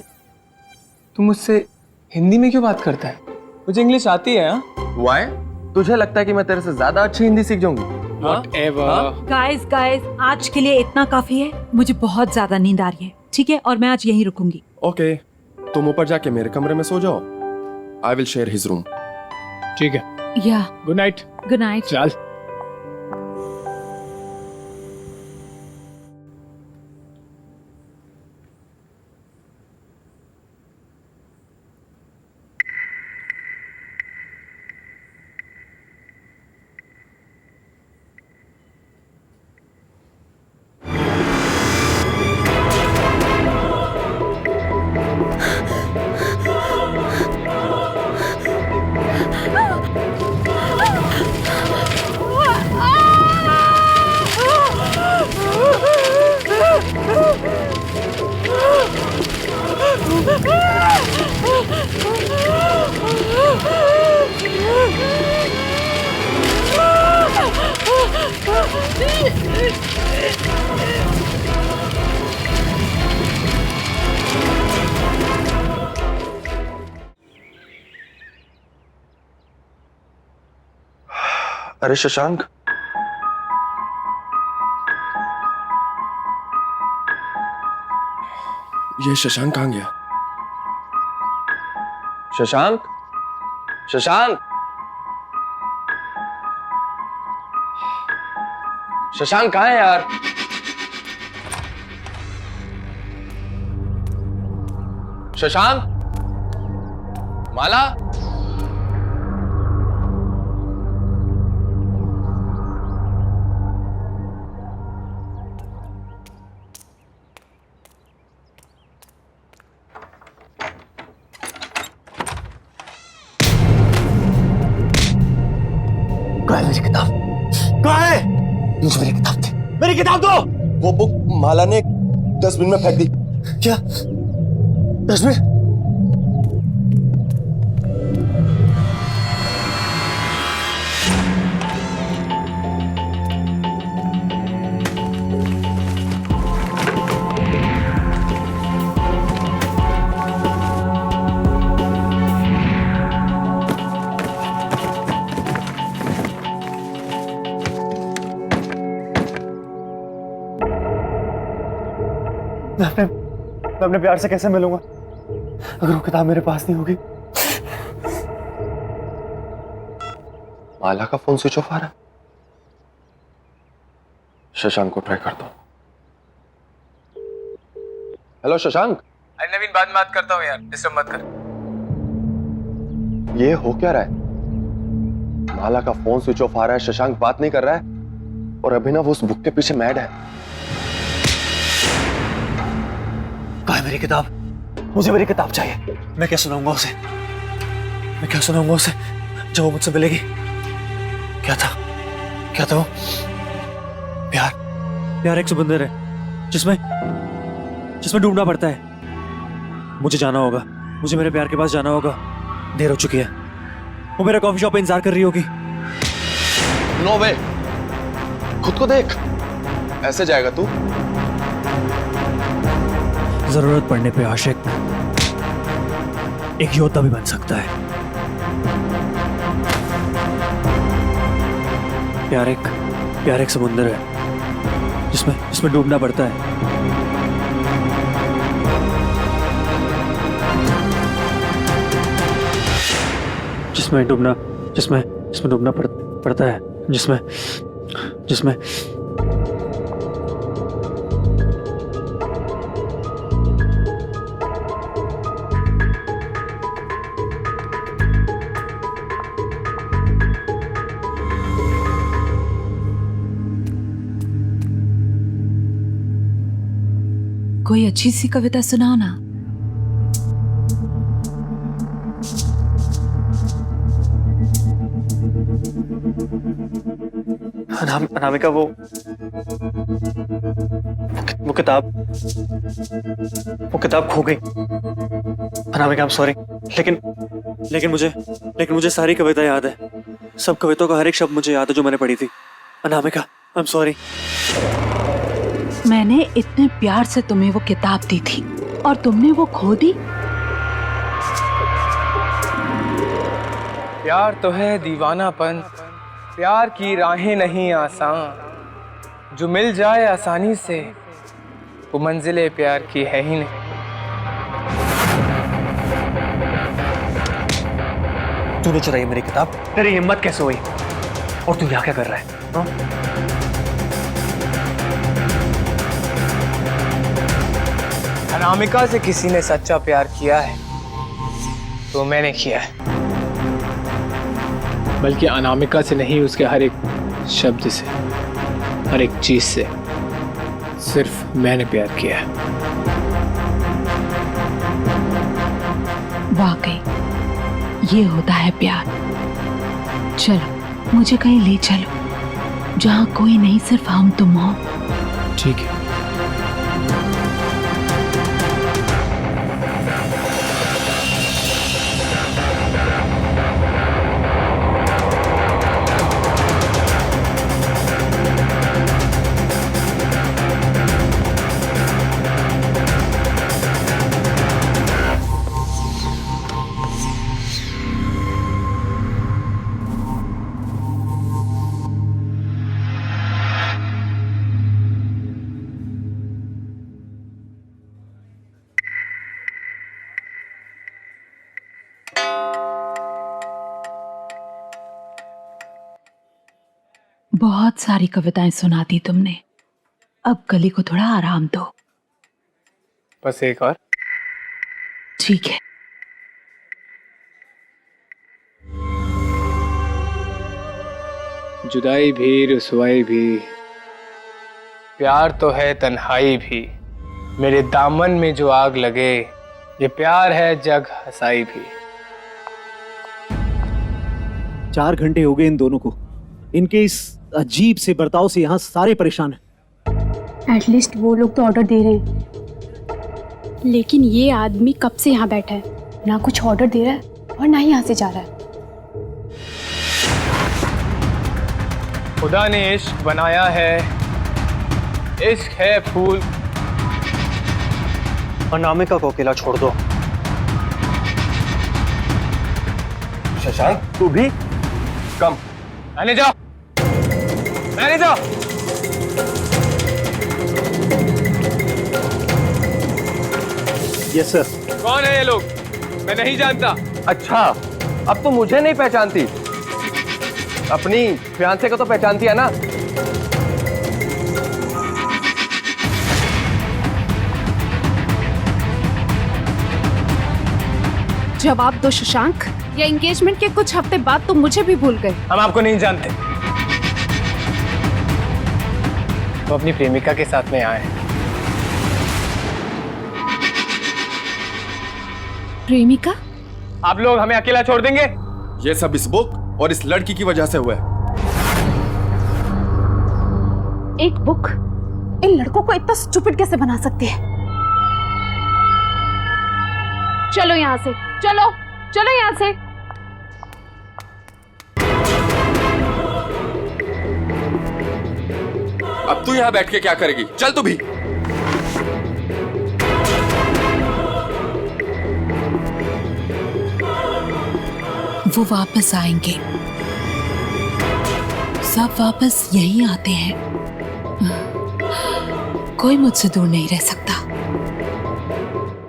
तुम मुझसे हिंदी में क्यों बात करता है? मुझे इंग्लिश आती है। Why? तुझे लगता है कि मैं तेरे से ज्यादा अच्छी हिंदी सीख जाऊंगी? गाइस, आज के लिए इतना काफी है। मुझे बहुत ज्यादा नींद आ रही है, ठीक है? और मैं आज यहीं रुकूंगी। ओके, तुम ऊपर जाके मेरे कमरे में सो जाओ। I will share his room. ठीक है। या गुड नाइट। Good night. चल। अरे शशांक, ये शशांक कहाँ गया? शशांक, शशांक, शशांक कहाँ है यार? शशांक, माला, मेरी किताब कहाँ है? मुझे मेरी किताब दे, मेरी किताब दो। वो बुक माला ने डस्टबिन में फेंक दी। क्या डस्टबिन? मैं अपने प्यार से कैसे मिलूंगा अगर वो किताब मेरे पास नहीं होगी? माला का फोन स्विच ऑफ आ रहा है। शशांक को ट्राई करता हूं। हेलो शशांक। अरे नवीन, बाद में बात करता हूँ यार, डिस्टर्ब मत कर। ये हो क्या रहा है? माला का फोन स्विच ऑफ आ रहा है, शशांक बात नहीं कर रहा है, और अभिनव उस बुक के पीछे मैड है। कहाँ है मेरी किताब? मुझे मेरी किताब चाहिए। मैं क्या सुनाऊंगा उसे? मैं क्या सुनाऊंगा उसे जो वो मुझसे मिलेगी? क्या था वो? प्यार एक समंदर है जिसमें डूबना पड़ता है। मुझे जाना होगा, मुझे मेरे प्यार के पास जाना होगा। देर हो चुकी है, वो मेरा कॉफी शॉप पे इंतजार कर रही होगी। नो वे, खुद को देख, ऐसे जाएगा तू? जरूरत पड़ने पे आशिक एक योद्धा भी बन सकता है। प्यार एक समुंदर है जिसमें डूबना पड़ता है। जिसमें डूबना पड़ता है, जिसमें कोई अच्छी सी कविता सुनाओ ना। अनामिका वो किताब खो गई। अनामिका आई एम सॉरी, लेकिन मुझे सारी कविता याद है। सब कविताओं का हर एक शब्द मुझे याद है जो मैंने पढ़ी थी। Anamika I am sorry. मैंने इतने प्यार से तुम्हें वो किताब दी थी और तुमने वो खो दी। प्यार तो है दीवानापन, प्यार की राहें नहीं आसान, जो मिल जाए आसानी से वो मंजिले प्यार की है ही नहीं। तूने चुराई मेरी किताब, तेरी हिम्मत कैसे हुई? और तू यहाँ क्या कर रहा है? हाँ? अनामिका से किसी ने सच्चा प्यार किया है तो मैंने किया है। बल्कि अनामिका से नहीं, उसके हर एक शब्द से, हर एक चीज से सिर्फ मैंने प्यार किया है। वाकई ये होता है प्यार। चलो मुझे कहीं ले चलो जहाँ कोई नहीं, सिर्फ हम तुम हो। ठीक है। बहुत सारी कविताएं सुना दी तुमने, अब गली को थोड़ा आराम दो। बस एक और। ठीक है। जुदाई भी, रुसवाई भी, प्यार तो है तन्हाई भी, मेरे दामन में जो आग लगे, ये प्यार है जग हंसाई भी। 4 घंटे हो गए इन दोनों को। इनके इस अजीब से बर्ताव से यहाँ सारे परेशान हैं। एटलीस्ट वो लोग तो ऑर्डर दे रहे हैं, लेकिन ये आदमी कब से यहाँ बैठा है, ना कुछ ऑर्डर दे रहा है और ना ही यहाँ से जा रहा है। खुदा ने इश्क बनाया है, इश्क है फूल। अनामिका को अकेला छोड़ दो। शशांक तू भी कम। मैंने जाओ, मैंने जाओ। Yes sir. कौन है ये लोग? मैं नहीं जानता। अच्छा, अब तो मुझे नहीं पहचानती, अपनी फियांसे को तो पहचानती है ना? जवाब दो शशांक, या एंगेजमेंट के कुछ हफ्ते बाद तो मुझे भी भूल गए। हम आपको नहीं जानते। तो अपनी प्रेमिका के साथ में आए। प्रेमिका? आप लोग हमें अकेला छोड़ देंगे? ये सब इस बुक और इस लड़की की वजह से हुआ है। एक बुक इन लड़कों को इतना स्टूपिड कैसे बना सकती है? चलो यहाँ से, चलो चलो यहाँ से। अब तू यहाँ बैठ के क्या करेगी? चल तू भी। वो वापस आएंगे, सब वापस यही आते हैं। कोई मुझसे दूर नहीं रह सकता।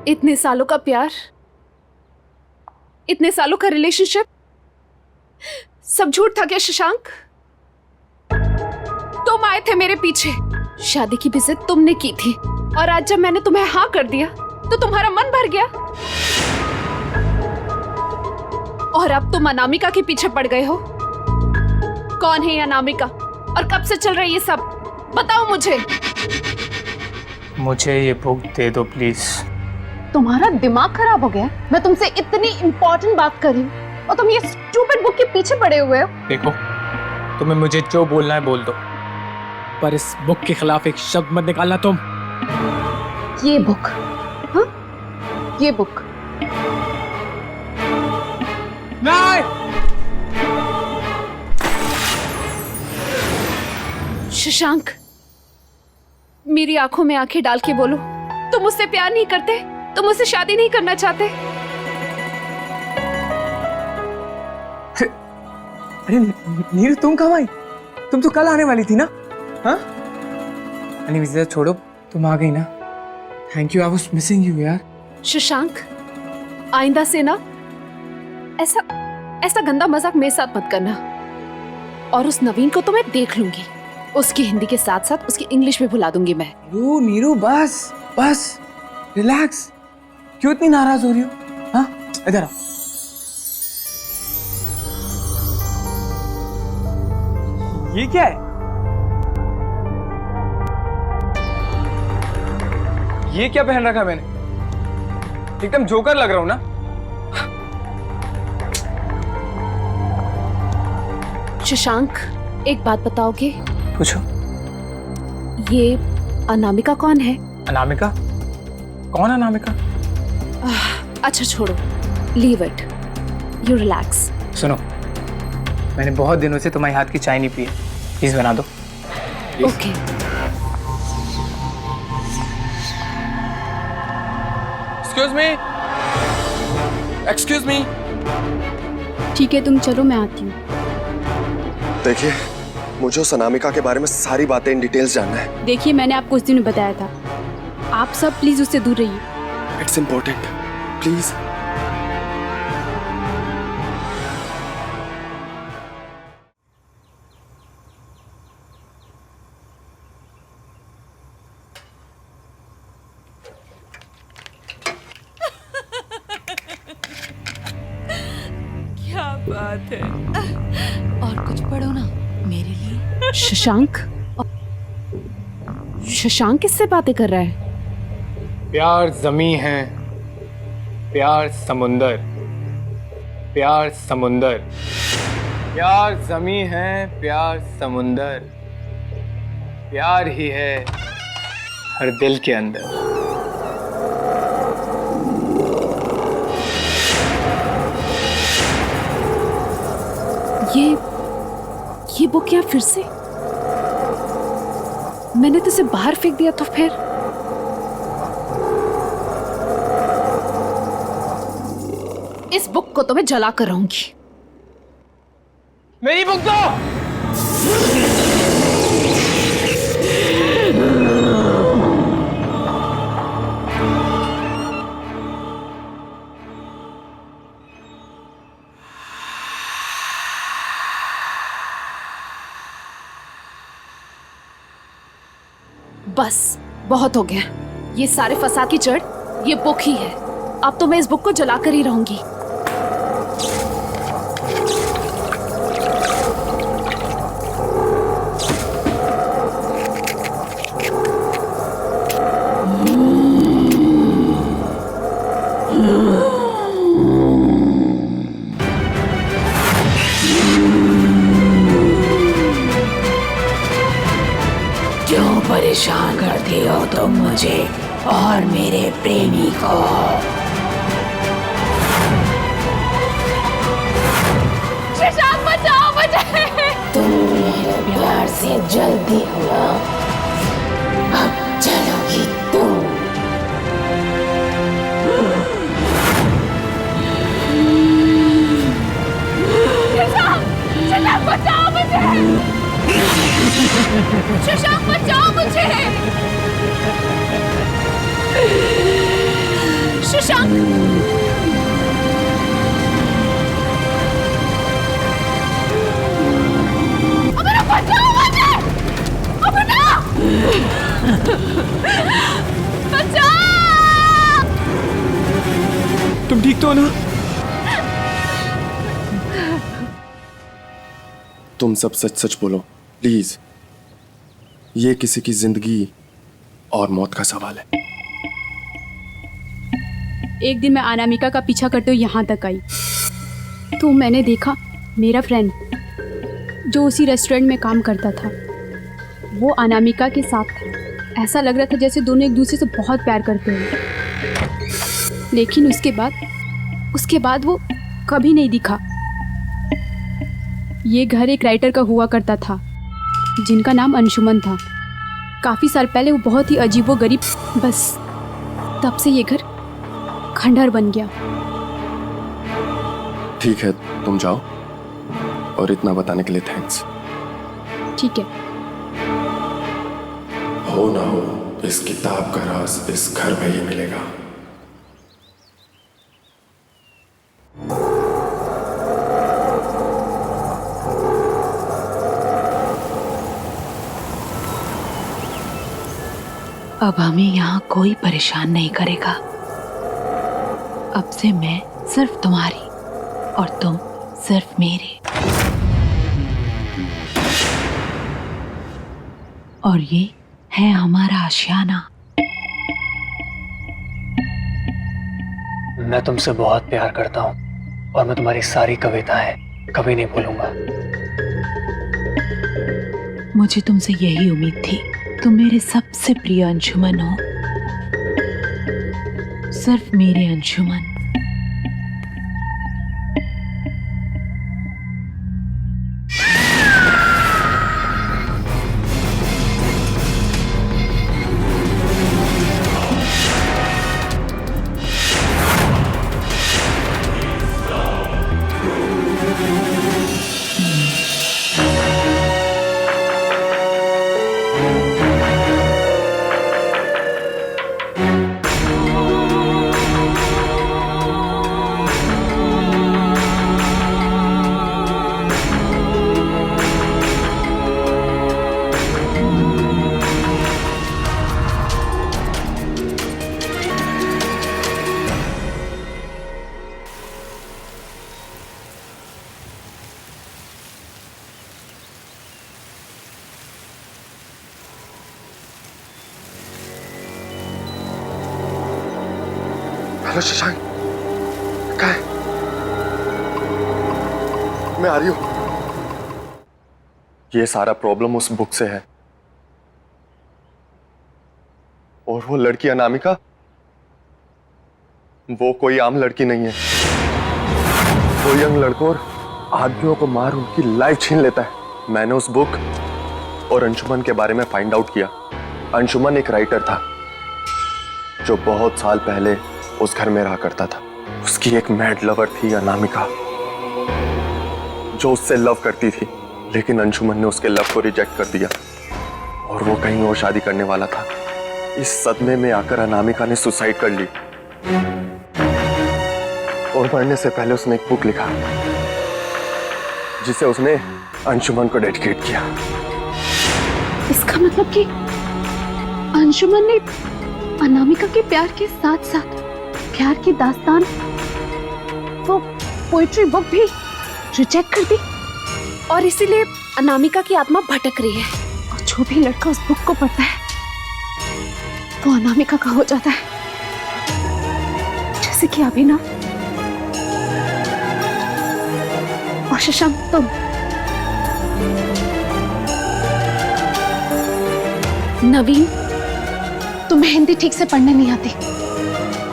इतने सालों का प्यार, इतने सालों का रिलेशनशिप, सब झूठ था क्या शशांक? तुम आए थे मेरे पीछे, शादी की विजिट तुमने की थी, और आज जब मैंने तुम्हें हाँ कर दिया तो तुम्हारा मन भर गया, और अब तुम अनामिका के पीछे पड़ गए हो। कौन है ये अनामिका और कब से चल रही है ये सब? बताओ मुझे। मुझे ये बुक दे दो प्लीज। तुम्हारा दिमाग खराब हो गया? मैं तुमसे इतनी इंपॉर्टेंट बात कर रही हूँ और तुम ये स्टूपिड बुक के पीछे पड़े हुए हो। देखो, तुम्हें मुझे जो बोलना है बोल दो, पर इस बुक के खिलाफ एक शब्द मत निकालना तुम। ये बुक, हाँ? ये बुक नहीं। शशांक, मेरी आंखों में आंखें डाल के बोलो, तुम मुझसे प्यार नहीं करते? तुम मुझसे शादी नहीं करना चाहते? अरे नीरू, तुम कब आई? तुम तो कल आने वाली थी ना? हाँ? अरे विजय छोड़ो, तुम आ गई ना। Thank you, I was missing you यार। शशांक, आइंदा से ना ऐसा गंदा मजाक मेरे साथ मत करना। और उस नवीन को तो मैं देख लूंगी, उसकी हिंदी के साथ साथ उसकी इंग्लिश भी भुला दूंगी मैं। नीरू बस बस रिलैक्स। क्यों इतनी नाराज हो रही हो? हाँ, इधर आओ। ये क्या है? ये क्या पहन रखा मैंने? एकदम जोकर लग रहा हूं ना? शशांक, एक बात बताओगे? पूछो। ये अनामिका कौन है? अनामिका? कौन अनामिका? अच्छा छोड़ो, लीव इट, यू रिलैक्स। सुनो, मैंने बहुत दिनों से तुम्हारे हाथ की चाय नहीं पी है, प्लीज बना दो। ओके। Excuse me. ठीक है, तुम चलो, मैं आती हूँ। देखिए, मुझे उस अनामिका के बारे में सारी बातें इन डिटेल्स जानना है। देखिए, मैंने आपको उस दिन बताया था, आप सब प्लीज उससे दूर रहिए। It's important, please. क्या बात है? और कुछ पढ़ो ना मेरे लिए। शशांक, शशांक किससे बातें कर रहा है? प्यार जमी है, प्यार समुंदर, प्यार समुंदर, प्यार जमी है, प्यार समुंदर, प्यार ही है हर दिल के अंदर। ये बुक क्या फिर से? मैंने तो इसे बाहर फेंक दिया तो फिर? इस बुक को तो मैं जला कर रहूंगी। मेरी बुक दो। बस बहुत हो गया, ये सारे फसाद की जड़ ये बुक ही है। अब तो मैं इस बुक को जलाकर ही रहूंगी। क्यों परेशान करती हो तुम मुझे और मेरे प्रेमी को? शशांक, बचाओ मुझे। तुम मेरे प्यार से जल्दी हुआ, अब चलोगी तुम। शशांक, बचाओ मुझे। शशांक, बचाओ मुझे। शशांक, अमर बचाओ मुझे। अमर बचाओ। तुम ठीक तो हो ना? तुम सब सच सच बोलो प्लीज। ये किसी की जिंदगी और मौत का सवाल है। एक दिन मैं अनामिका का पीछा करते हुए यहाँ तक आई तो मैंने देखा मेरा फ्रेंड जो उसी रेस्टोरेंट में काम करता था वो अनामिका के साथ था। ऐसा लग रहा था जैसे दोनों एक दूसरे से बहुत प्यार करते हैं। लेकिन उसके बाद वो कभी नहीं दिखा। ये घर एक राइटर का हुआ करता था जिनका नाम अंशुमन था। काफ़ी साल पहले वो बहुत ही अजीबोगरीब, बस तब से ये घर खंडहर बन गया। ठीक है, तुम जाओ, और इतना बताने के लिए थैंक्स। ठीक है। हो ना हो, इस किताब का राज इस घर में ही मिलेगा। अब हमें यहाँ कोई परेशान नहीं करेगा। अब से मैं सिर्फ तुम्हारी और तुम सिर्फ मेरे। और ये है हमारा आशियाना। मैं तुमसे बहुत प्यार करता हूँ और मैं तुम्हारी सारी कविताएं कभी नहीं भूलूंगा। मुझे तुमसे यही उम्मीद थी। तुम मेरे सबसे प्रिय अंशुमन हो, सिर्फ मेरे अंशुमन। हेलो शशांक, कहाँ है? मैं आ रही हूं। ये सारा प्रॉब्लम उस बुक से है। और वो लड़की अनामिका, वो कोई आम लड़की नहीं है। वो यंग लड़कों और आदमियों को मार उनकी लाइफ छीन लेता है। मैंने उस बुक और अंशुमन के बारे में फाइंड आउट किया। अंशुमन एक राइटर था जो बहुत साल पहले उस घर में रहा करता था। उसकी एक मैड लवर थी अनामिका, जो उससे लव करती थी, लेकिन अंशुमन ने उसके लव को रिजेक्ट कर दिया और वो कहीं और शादी करने वाला था। इस सदमे में आकर अनामिका ने सुसाइड कर ली और मरने से पहले उसने एक बुक लिखा जिसे उसने अंशुमन को डेडिकेट किया। इसका मतलब कि अंशुमन ने अनामिका के प्यार के साथ साथ प्यार की दास्तान, वो पोइट्री बुक भी रिजेक्ट कर दी और इसीलिए अनामिका की आत्मा भटक रही है। और जो भी लड़का उस बुक को पढ़ता है वो अनामिका का हो जाता है, जैसे कि अभिनव और शशांक तुम। नवीन, तुम्हें हिंदी ठीक से पढ़ने नहीं आती,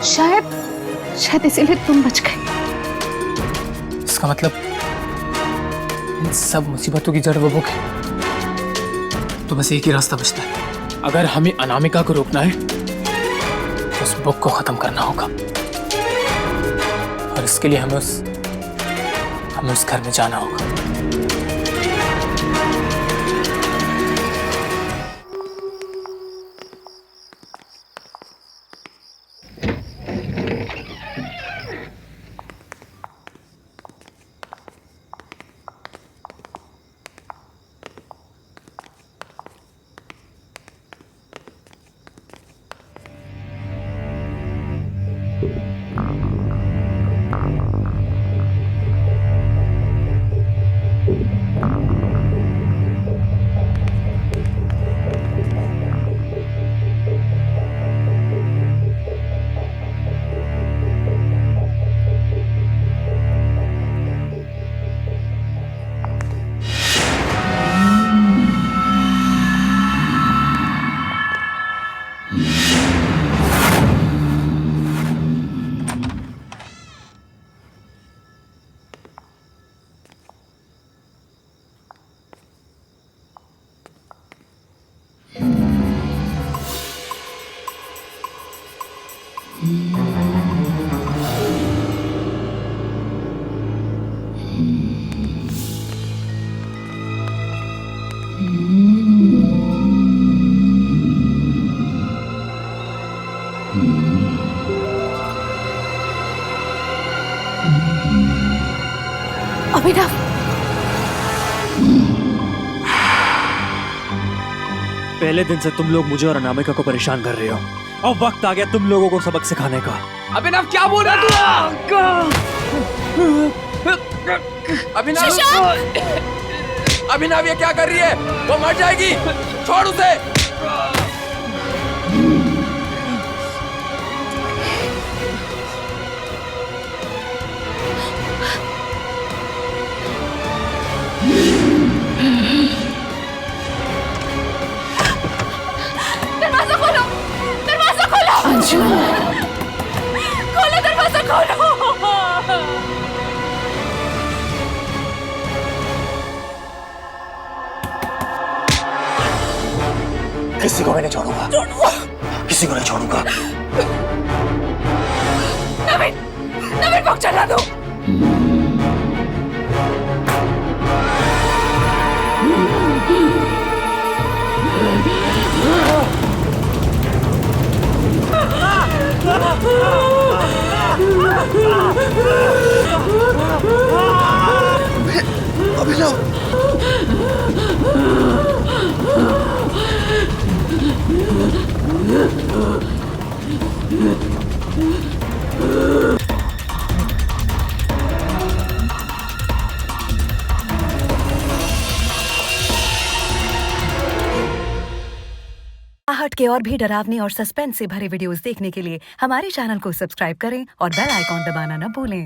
शायद इसीलिए तुम बच गए। इसका मतलब इन सब मुसीबतों की जड़ वो बुक है। तो बस एक ही रास्ता बचता है। अगर हमें अनामिका को रोकना है तो उस बुक को खत्म करना होगा और इसके लिए हमें उस घर में जाना होगा। अभिनव, पहले दिन से तुम लोग मुझे और अनामिका को परेशान कर रहे हो। अब वक्त आ गया तुम लोगों को सबक सिखाने का। अभिनव क्या बोल रहा तू? अभिनव, अभिनव ये क्या कर रही है? वो मर जाएगी, छोड़ उसे। दरवाजा खोलो, दरवाजा खोलो। अंशुमन, खोलो दरवाजा खोलो। किसी को मैं नहीं छोड़ूंगा, किसी को नहीं छोड़ूंगा। नवीन, नवीन को चला दो। अभिनव, आहट के और भी डरावने और सस्पेंस से भरे वीडियोस देखने के लिए हमारे चैनल को सब्सक्राइब करें और बेल आइकॉन दबाना न भूलें।